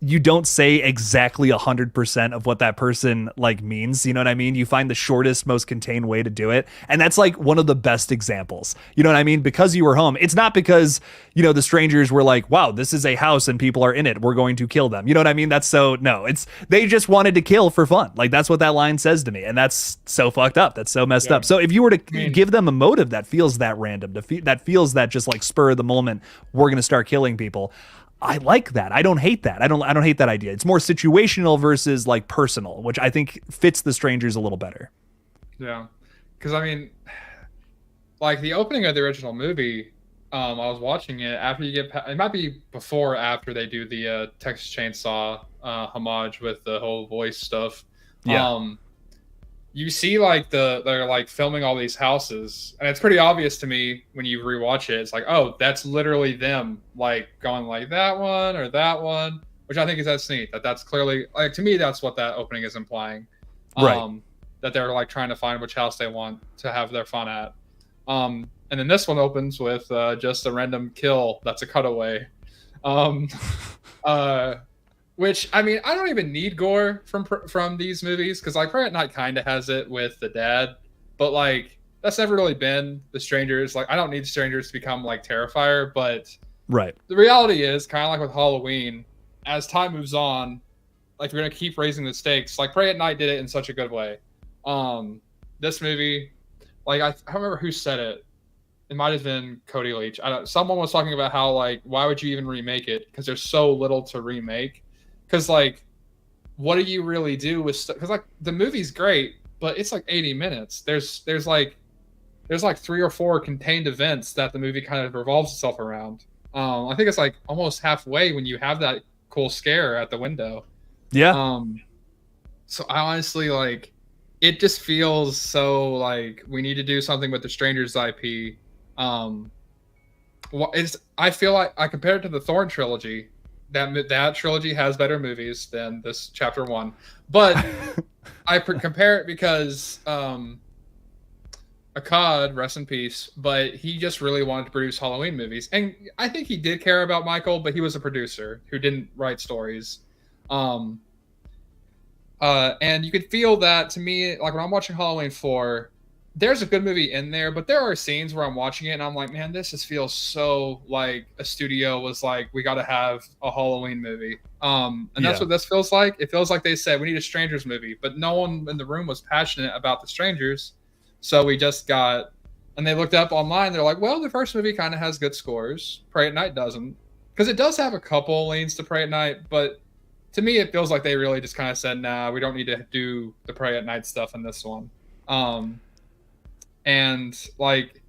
you don't say exactly 100% of what that person like means. You know what I mean? You find the shortest, most contained way to do it. And that's like one of the best examples. You know what I mean? Because you were home. It's not because, the strangers were like, wow, this is a house and people are in it, we're going to kill them. You know what I mean? They just wanted to kill for fun. Like that's what that line says to me. And that's so fucked up. That's so messed up. So if you were to give them a motive that feels that random, that feels that just like spur of the moment, we're going to start killing people, I like that. I don't hate that. I don't hate that idea. It's more situational versus like personal, which I think fits the strangers a little better. Yeah. Because I mean, like the opening of the original movie, I was watching it after it might be before or after they do the Texas Chainsaw homage with the whole voice stuff. Yeah. You see like they're like filming all these houses, and it's pretty obvious to me when you rewatch it. It's like, oh, that's literally them like going like that one or that one, which I think that's neat. That's clearly, like, to me, that's what that opening is implying. Right. That they're like trying to find which house they want to have their fun at. And then this one opens with just a random kill that's a cutaway. Which, I mean, I don't even need gore from these movies, because like Pray at Night kind of has it with the dad, but like that's never really been the strangers. Like I don't need strangers to become like Terrifier, but right. The reality is kind of like with Halloween, as time moves on, like you're gonna keep raising the stakes. Like Pray at Night did it in such a good way. This movie, like I don't remember who said it. It might have been Cody Leach. Someone was talking about how like why would you even remake it, because there's so little to remake. Because like, what do you really do with? Because like the movie's great, but it's like 80 minutes. There's like 3 or 4 contained events that the movie kind of revolves itself around. I think it's like almost halfway when you have that cool scare at the window. Yeah. So I honestly like, it just feels so like we need to do something with the Strangers IP. I feel like I compare it to the Thorn trilogy. That trilogy has better movies than this chapter 1, but I compare it because Akkad, rest in peace, but he just really wanted to produce Halloween movies, and I think he did care about Michael, but he was a producer who didn't write stories. Um, and you could feel that to me, like when I'm watching Halloween 4, there's a good movie in there, but there are scenes where I'm watching it and I'm like, man, this just feels so like a studio was like, we got to have a Halloween movie. And that's Yeah. what this feels like. It feels like they said, we need a Strangers movie, but no one in the room was passionate about the Strangers. So we just got, and they looked up online. They're like, well, the first movie kind of has good scores. Pray at Night doesn't. Because it does have a couple leans to Pray at Night, but to me, it feels like they really just kind of said, nah, we don't need to do the Pray at Night stuff in this one. And like,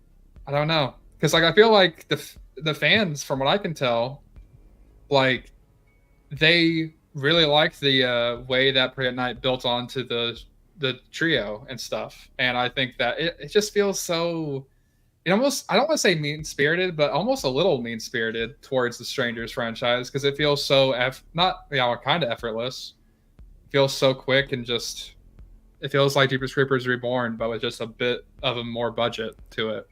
I don't know. Because like, I feel like the fans, from what I can tell, like, they really liked the way that Pray at Night built onto the trio and stuff. And I think that it just feels so, it almost, I don't want to say mean spirited, but almost a little mean spirited towards the Strangers franchise, because it feels so kind of effortless. It feels so quick and just, it feels like Jeepers Creepers Reborn, but with just a bit of a more budget to it.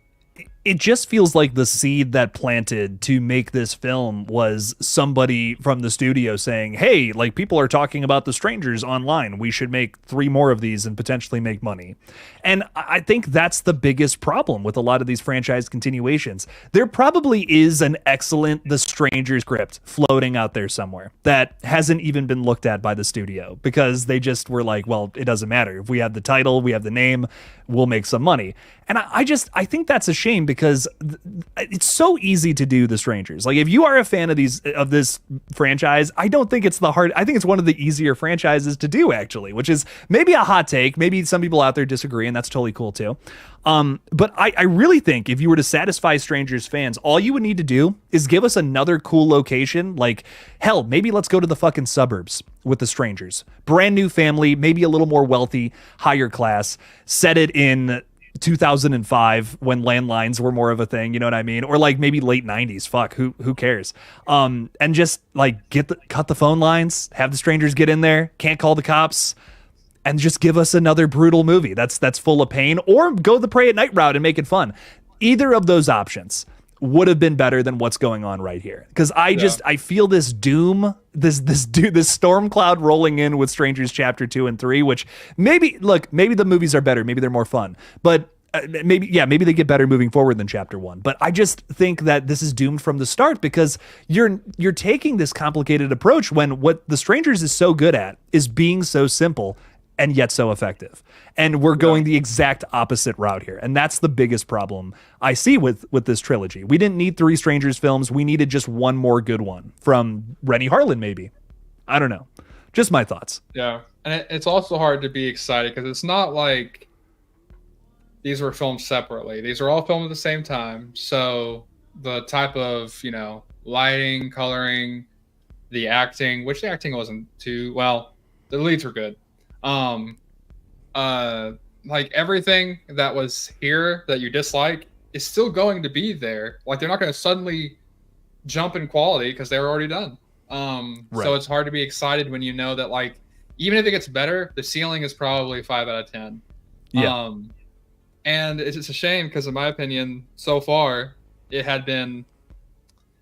It just feels like the seed that planted to make this film was somebody from the studio saying, hey, like, people are talking about the Strangers online. We should make 3 more of these and potentially make money. And I think that's the biggest problem with a lot of these franchise continuations. There probably is an excellent The Strangers script floating out there somewhere that hasn't even been looked at by the studio, because they just were like, well, it doesn't matter. If we have the title, we have the name, we'll make some money. And I think that's a shame, because it's so easy to do The Strangers. Like, if you are a fan of this franchise, I don't think it's I think it's one of the easier franchises to do, actually, which is maybe a hot take. Maybe some people out there disagree, and that's totally cool too. But I really think if you were to satisfy Strangers fans, all you would need to do is give us another cool location. Like, hell, maybe let's go to the fucking suburbs with the Strangers. Brand new family, maybe a little more wealthy, higher class. Set it in 2005 when landlines were more of a thing, you know what I mean? Or like maybe late 90s. Fuck, who cares? And just like cut the phone lines, have the Strangers get in there, can't call the cops, and just give us another brutal movie that's full of pain, or go the Pray at Night route and make it fun. Either of those options would have been better than what's going on right here. Because I feel this doom, this storm cloud rolling in with Strangers Chapter 2 and 3, which maybe the movies are better, maybe they're more fun, but maybe they get better moving forward than Chapter 1. But I just think that this is doomed from the start, because you're taking this complicated approach when what the Strangers is so good at is being so simple and yet so effective. And we're going the exact opposite route here. And that's the biggest problem I see with this trilogy. We didn't need 3 Strangers films. We needed just one more good one from Rennie Harlan, maybe. I don't know. Just my thoughts. Yeah. And it's also hard to be excited, because it's not like these were filmed separately. These were all filmed at the same time. So the type of, lighting, coloring, the acting, which the acting wasn't too, well, the leads were good. Like everything that was here that you dislike is still going to be there. Like, they're not going to suddenly jump in quality because they were already done. Right. So it's hard to be excited when you know that, like, even if it gets better, the ceiling is probably 5 out of 10. Yeah. And it's just a shame, because in my opinion, so far, it had been,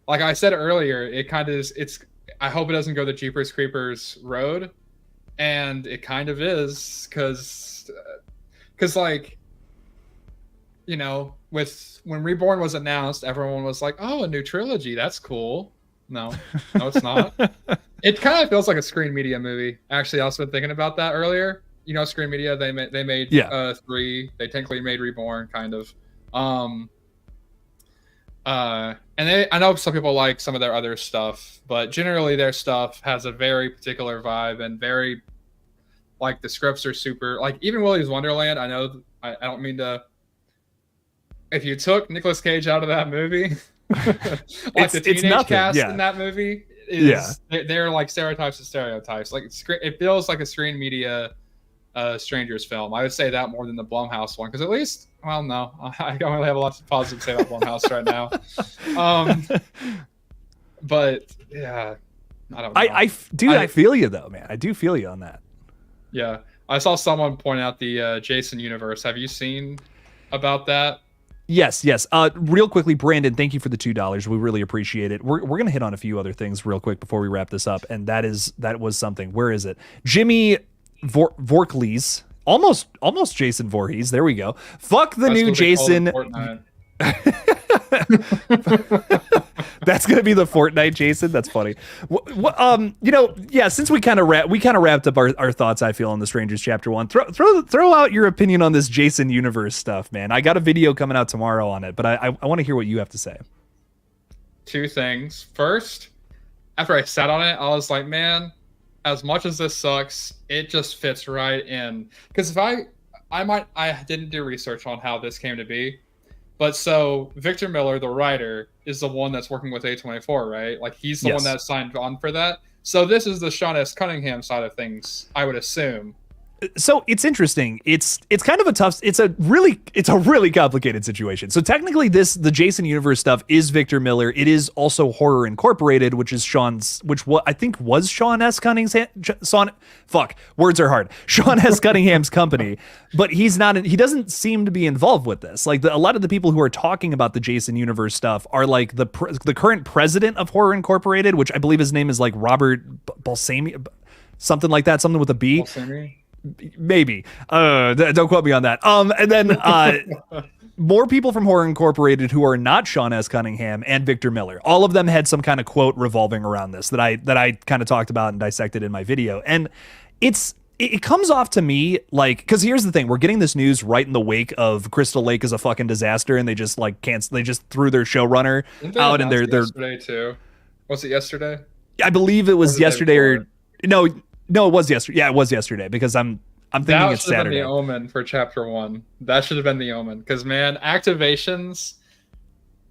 like I said earlier, it kind of is, I hope it doesn't go the Jeepers Creepers road. And it kind of is, because like, when Reborn was announced, everyone was like, oh, a new trilogy, that's cool. No, it's not. It kind of feels like a Screen Media movie. Actually, I was been thinking about that earlier. Screen Media, they made 3. They technically made Reborn, kind of. And I know some people like some of their other stuff, but generally their stuff has a very particular vibe, and very, like, the scripts are super, like, even Willy's Wonderland. I know I don't mean to, if you took Nicolas Cage out of that movie, like the teenage cast in that movie they're like stereotypes and stereotypes. Like, it feels like a Screen Media Strangers film. I would say that more than the Blumhouse one, because at least, well, no, I don't really have a lot of positive to say about Blumhouse right now. But yeah, I don't know. I feel you though, man. I do feel you on that. Yeah, I saw someone point out the Jason universe. Have you seen about that? Yes, yes. Real quickly, Brandon, thank you for the $2. We really appreciate it. We're gonna hit on a few other things real quick before we wrap this up, and that was something. Where is it? Jimmy Vorkles, almost Jason Voorhees. There we go. Fuck the That's new what they call it in Jason. Fortnite. That's gonna be the Fortnite Jason. That's funny. Yeah. Since we kind of wrapped up our thoughts, I feel on the Strangers Chapter 1. Throw out your opinion on this Jason universe stuff, man. I got a video coming out tomorrow on it, but I want to hear what you have to say. Two things. First, after I sat on it, I was like, man, as much as this sucks, it just fits right in. Because if I didn't do research on how this came to be. But so Victor Miller, the writer, is the one that's working with A24, right? Like he's the one that signed on for that. So this is the Sean S. Cunningham side of things, I would assume. So it's interesting. It's kind of it's a really complicated situation. So technically the Jason Universe stuff is Victor Miller. It is also Horror Incorporated, which is I think was Sean S. Cunningham's words are hard. Sean S. Cunningham's company, but he doesn't seem to be involved with this. Like a lot of the people who are talking about the Jason Universe stuff are like the current president of Horror Incorporated, which I believe his name is like Robert Balsami, something like that, something with a B. Balsami? Maybe. Don't quote me on that. And then more people from Horror Incorporated who are not Sean S. Cunningham and Victor Miller. All of them had some kind of quote revolving around this that I kind of talked about and dissected in my video. And it comes off to me like, because here's the thing, we're getting this news right in the wake of Crystal Lake is a fucking disaster, and they just like they just threw their showrunner out, and they're yesterday too. Was it yesterday? I believe it was yesterday or no. No, it was yesterday. Yeah, it was yesterday because I'm thinking it's Saturday. That should have been the omen for Chapter 1. That should have been the omen. Because, man, activations...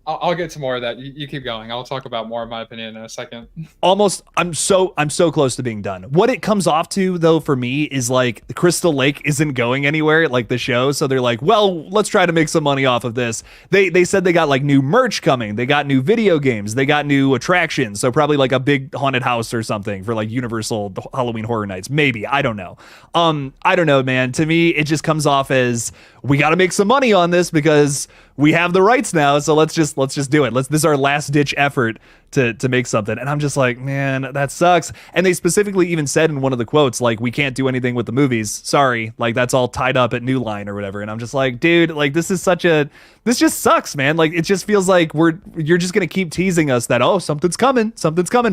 I'll get to more of that. You keep going. I'll talk about more of my opinion in a second. I'm so close to being done. What it comes off to, though, for me is like Crystal Lake isn't going anywhere, like the show. So they're like, well, let's try to make some money off of this. They said they got like new merch coming. They got new video games. They got new attractions. So probably like a big haunted house or something for like Universal Halloween Horror Nights. Maybe. I don't know. I don't know, man. To me, it just comes off as we got to make some money on this because we have the rights now, so let's just do it. This is our last ditch effort to make something. And I'm just like, man, that sucks. And they specifically even said in one of the quotes, like, we can't do anything with the movies. Sorry, like that's all tied up at New Line or whatever. And I'm just like, dude, like this just sucks, man. Like it just feels like you're just gonna keep teasing us that something's coming,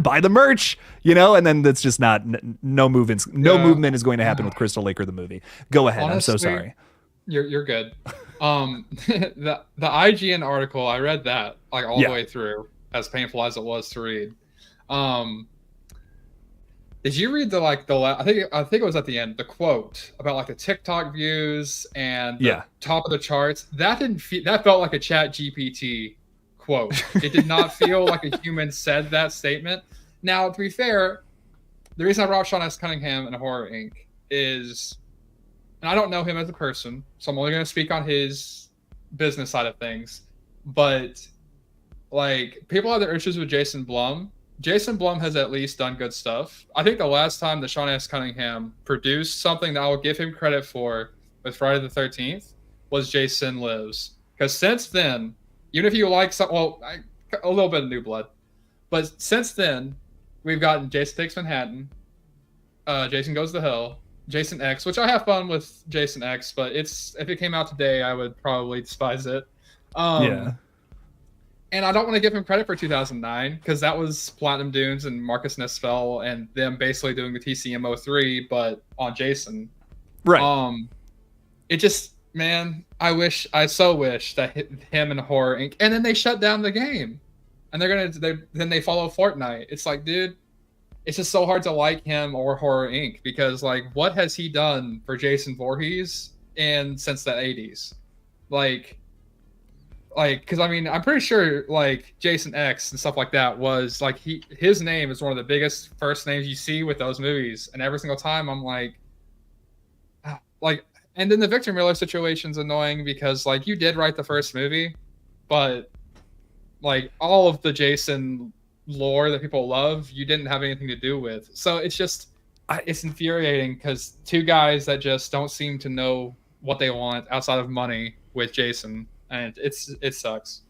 buy the merch, and then that's just no movement is going to happen with Crystal Lake or the movie. Go ahead. Honestly, I'm so sorry. You're good. The IGN article, I read that like all the way through, as painful as it was to read. Did you read I think it was at the end, the quote about like the TikTok views and the top of the charts? That felt like a Chat GPT quote. It did not feel like a human said that statement. Now, to be fair, the reason I brought Sean S. Cunningham and Horror Inc. is, and I don't know him as a person, so I'm only going to speak on his business side of things. But like, people have their issues with Jason Blum. Jason Blum has at least done good stuff. I think the last time that Sean S. Cunningham produced something that I will give him credit for with Friday the 13th was Jason Lives. Because since then, even if you like a little bit of New Blood, but since then, we've gotten Jason Takes Manhattan, Jason Goes to Hell, Jason X, which I have fun with Jason X, but if it came out today, I would probably despise it. And I don't want to give him credit for 2009 because that was Platinum Dunes and Marcus Nesfell and them basically doing the TCM03, but on Jason. Right. It just, man, I so wish that him and Horror Inc. And then they shut down the game, and then they follow Fortnite. It's like, dude, it's just so hard to like him or Horror Inc. because like, what has he done for Jason Voorhees since the 80s? Because I mean, I'm pretty sure like Jason X and stuff like that was like his name is one of the biggest first names you see with those movies, and every single time I'm like, and then the Victor Miller situation's annoying because like you did write the first movie, but like all of the Jason lore that people love, you didn't have anything to do with. So it's just it's infuriating because two guys that just don't seem to know what they want outside of money with Jason. and it sucks.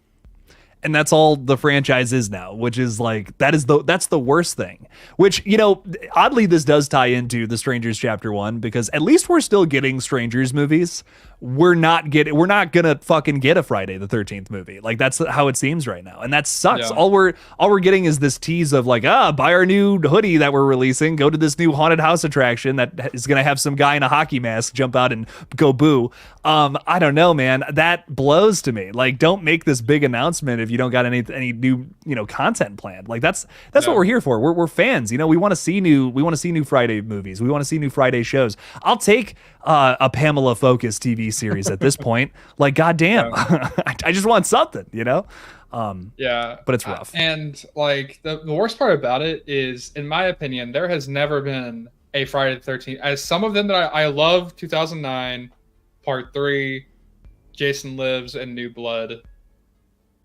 And that's all the franchise is now, which is like that's the worst thing. Which, you know, oddly this does tie into the Strangers Chapter 1, because at least we're still getting Strangers movies. We're not gonna fucking get a Friday the 13th movie. Like, that's how it seems right now. And that sucks. Yeah. All we're getting is this tease of like, buy our new hoodie that we're releasing, go to this new haunted house attraction that is gonna have some guy in a hockey mask jump out and go boo. I don't know, man. That blows to me. Like, don't make this big announcement if you don't got any new, you know, content planned. Like, that's what we're here for. We're fans, you know. We want to see new Friday movies. We want to see new Friday shows. I'll take a Pamela focused TV series at this point. Like, goddamn, I just want something, you know. Yeah, but it's rough. And like the worst part about it is, in my opinion, there has never been a Friday the 13th. As some of them that I love, 2009, Part 3, Jason Lives, and New Blood.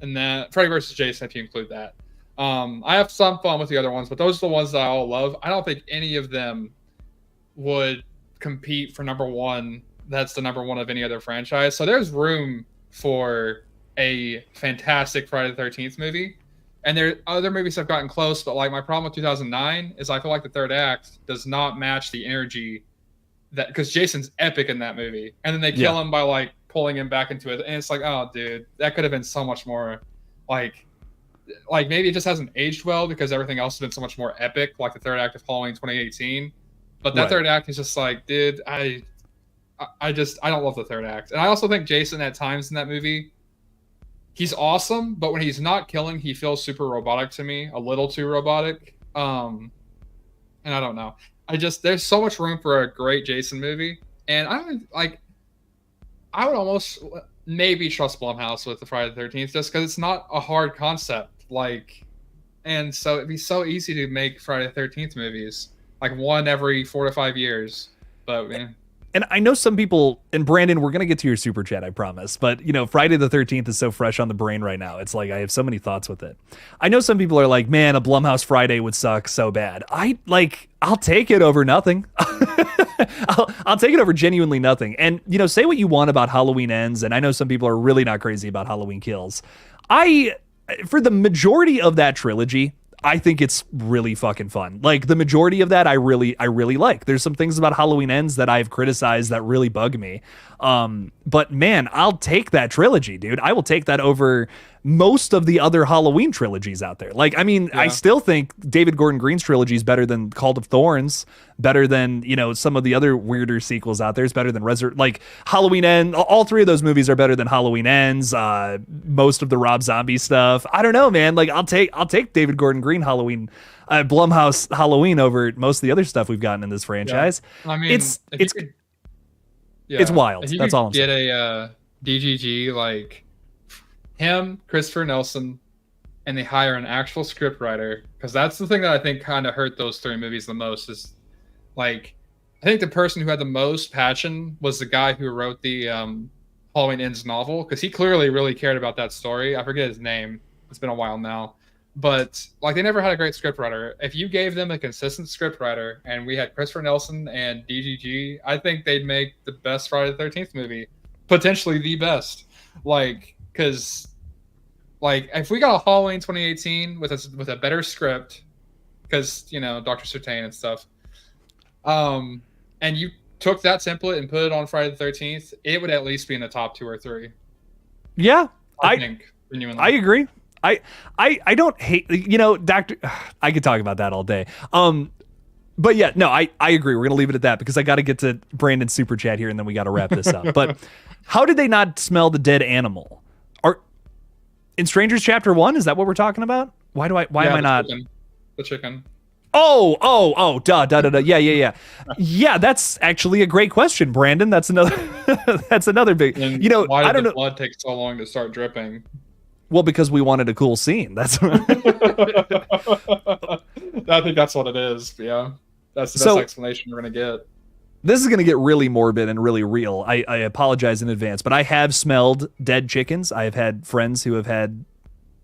And then Freddy vs. Jason, if you include that. I have some fun with the other ones, but those are the ones that I all love. I don't think any of them would compete for number one. That's the number one of any other franchise. So there's room for a fantastic Friday the 13th movie. And there other movies have gotten close, but like my problem with 2009 is I feel like the third act does not match the energy that, because Jason's epic in that movie. And then they kill him by like pulling him back into it, and it's like, oh dude, that could have been so much more like maybe it just hasn't aged well because everything else has been so much more epic, like the third act of Halloween 2018. But that third act is just like, dude, I don't love the third act. And I also think Jason at times in that movie, he's awesome, but when he's not killing, he feels super robotic to me, a little too robotic. And I don't know, there's so much room for a great Jason movie, and I would almost maybe trust Blumhouse with the Friday the 13th, just because it's not a hard concept. Like, and so it'd be so easy to make Friday the 13th movies, like one every 4 to 5 years. But man. And I know some people, and Brandon, we're going to get to your super chat, I promise. But, you know, Friday the 13th is so fresh on the brain right now. It's like I have so many thoughts with it. I know some people are like, man, a Blumhouse Friday would suck so bad. I'll take it over nothing. I'll take it over genuinely nothing. And, you know, say what you want about Halloween Ends, and I know some people are really not crazy about Halloween Kills. For the majority of that trilogy, I think it's really fucking fun. Like, the majority of that I really like. There's some things about Halloween Ends that I've criticized that really bug me. But man, I'll take that trilogy, dude. I will take that over most of the other Halloween trilogies out there. Like, I mean, I still think David Gordon Green's trilogy is better than Cult of Thorns, better than, you know, some of the other weirder sequels out there. It's better than like Halloween End. All three of those movies are better than Halloween Ends. Most of the Rob Zombie stuff. I don't know, man. Like, I'll take David Gordon Green Halloween, Blumhouse Halloween over most of the other stuff we've gotten in this franchise. I mean, it's wild. If you That's all I'm saying. saying. Get a DGG like him, Christopher Nelson, and they hire an actual script writer, because that's the thing that I think kind of hurt those three movies the most. Is like, I think the person who had the most passion was the guy who wrote the Halloween Ends novel, because he clearly really cared about that story. I forget his name. It's been a while now. But like, they never had a great script writer. If you gave them a consistent script writer, and we had Christopher Nelson and DGG, I think they'd make the best Friday the 13th movie, potentially the best. Like, because like, if we got a Halloween 2018 with a better script, because, you know, Dr. Certain and stuff, and you took that template and put it on Friday the 13th, it would at least be in the top 2 or 3. Yeah, I think genuinely. I agree. I don't hate, you know, I could talk about that all day. But yeah, no, I agree. We're going to leave it at that, because I got to get to Brandon's super chat here, and then we got to wrap this up. But how did they not smell the dead animal? In Strangers Chapter 1, is that what we're talking about? Why am I not? The chicken. Oh, duh. Yeah. Yeah, that's actually a great question, Brandon. That's another big, And you know, why did I don't the know. blood take so long to start dripping? Well, because we wanted a cool scene. That's I think that's what it is. Yeah, that's the best explanation we're gonna get. This is going to get really morbid and really real. I apologize in advance, but I have smelled dead chickens. I have had friends who have had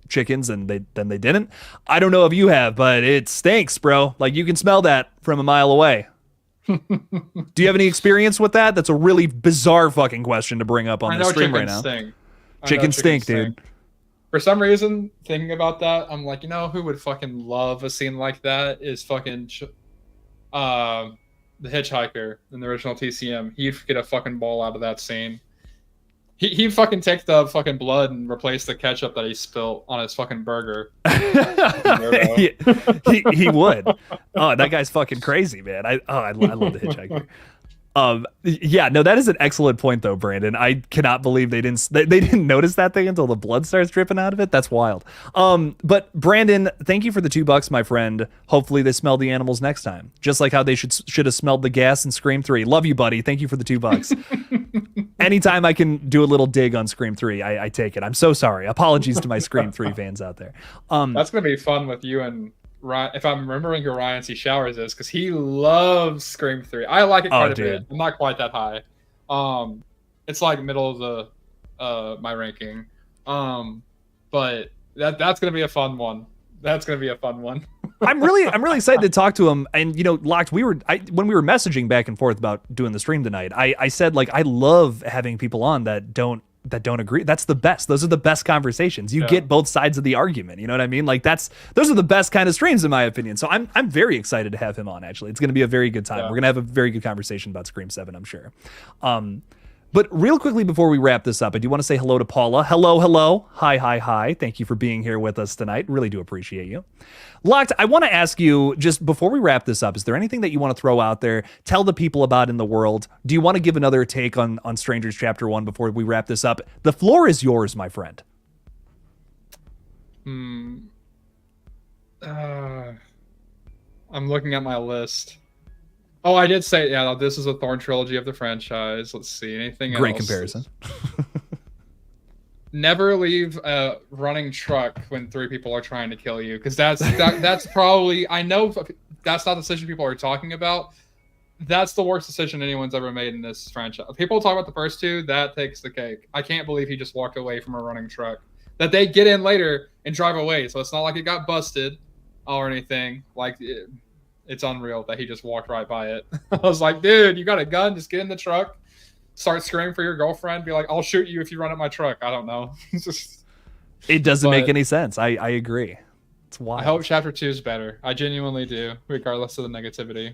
chickens and they didn't. I don't know if you have, but it stinks, bro. Like, you can smell that from a mile away. Do you have any experience with that? That's a really bizarre fucking question to bring up on the stream right now. Sting. I know Chicken stink, dude. For some reason, thinking about that, I'm like, who would fucking love a scene like that is fucking the hitchhiker in the original TCM. He'd get a fucking ball out of that scene. He'd fucking take the fucking blood and replace the ketchup that he spilt on his fucking burger. he would. Oh, that guy's fucking crazy, man. I love the hitchhiker. Yeah, no, that is an excellent point though, Brandon. I cannot believe they didn't notice that thing until the blood starts dripping out of it. That's wild. But Brandon, thank you for the $2, my friend. Hopefully they smell the animals next time, just like how they should have smelled the gas in Scream 3. Love you, buddy. Thank you for the $2. Anytime I can do a little dig on Scream 3, I take it. I'm so sorry. Apologies to my Scream 3 fans out there. That's gonna be fun with you and Ryan, if I'm remembering who Ryan C. Showers is, because he loves Scream 3. I like it quite a bit. I'm not quite that high. It's like middle of the my ranking. But that's gonna be a fun one. That's gonna be a fun one. I'm really excited to talk to him. And Locked, when we were messaging back and forth about doing the stream tonight, I said like I love having people on that don't agree. That's the best. Those are the best conversations. You get both sides of the argument. You know what I mean? Like those are the best kind of streams in my opinion. So I'm very excited to have him on, actually. It's going to be a very good time. We're going to have a very good conversation about Scream 7, I'm sure. But real quickly before we wrap this up, I do want to say hello to Paula. Hello. Hi. Thank you for being here with us tonight. Really do appreciate you. Locked, I want to ask you, just before we wrap this up, is there anything that you want to throw out there, tell the people about in the world? Do you want to give another take on Strangers Chapter 1 before we wrap this up? The floor is yours, my friend. I'm looking at my list. Oh, I did say, this is a Thorn trilogy of the franchise. Let's see, anything else? Great comparison. Never leave a running truck when 3 people are trying to kill you, because that's probably, I know that's not the decision people are talking about. That's the worst decision anyone's ever made in this franchise. People talk about the first 2, that takes the cake. I can't believe he just walked away from a running truck that they get in later and drive away. So it's not like it got busted or anything. Like it's unreal that he just walked right by it. I was like, dude, you got a gun? Just get in the truck. Start screaming for your girlfriend. Be like, I'll shoot you if you run at my truck. I don't know. It doesn't make any sense. I agree. It's wild. I hope Chapter 2 is better. I genuinely do, regardless of the negativity.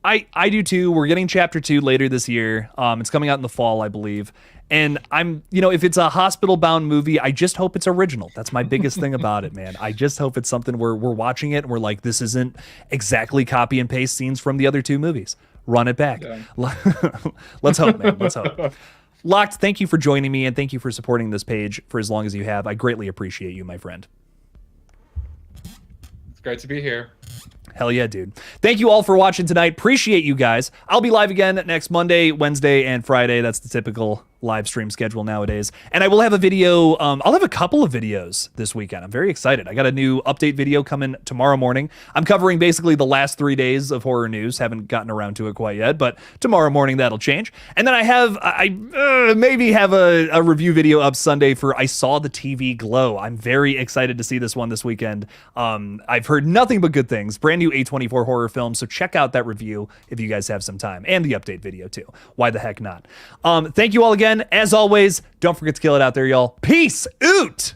I do too. We're getting Chapter 2 later this year. It's coming out in the fall, I believe. And I'm, if it's a hospital-bound movie, I just hope it's original. That's my biggest thing about it, man. I just hope it's something where we're watching it and we're like, this isn't exactly copy and paste scenes from the other 2 movies. Run it back. Yeah. Let's hope, man. Let's hope. Locked, thank you for joining me and thank you for supporting this page for as long as you have. I greatly appreciate you, my friend. It's great to be here. Hell yeah, dude. Thank you all for watching tonight. Appreciate you guys. I'll be live again next Monday, Wednesday, and Friday. That's the typical live stream schedule nowadays. And I will have a video. I'll have a couple of videos this weekend. I'm very excited. I got a new update video coming tomorrow morning. I'm covering basically the last 3 days of horror news. Haven't gotten around to it quite yet, but tomorrow morning that'll change. And then I maybe have a review video up Sunday for I Saw the TV Glow. I'm very excited to see this one this weekend. I've heard nothing but good things. Brand new A24 horror film, so check out that review if you guys have some time, and the update video too. Why the heck not? Thank you all again. As always, don't forget to kill it out there, y'all. Peace out.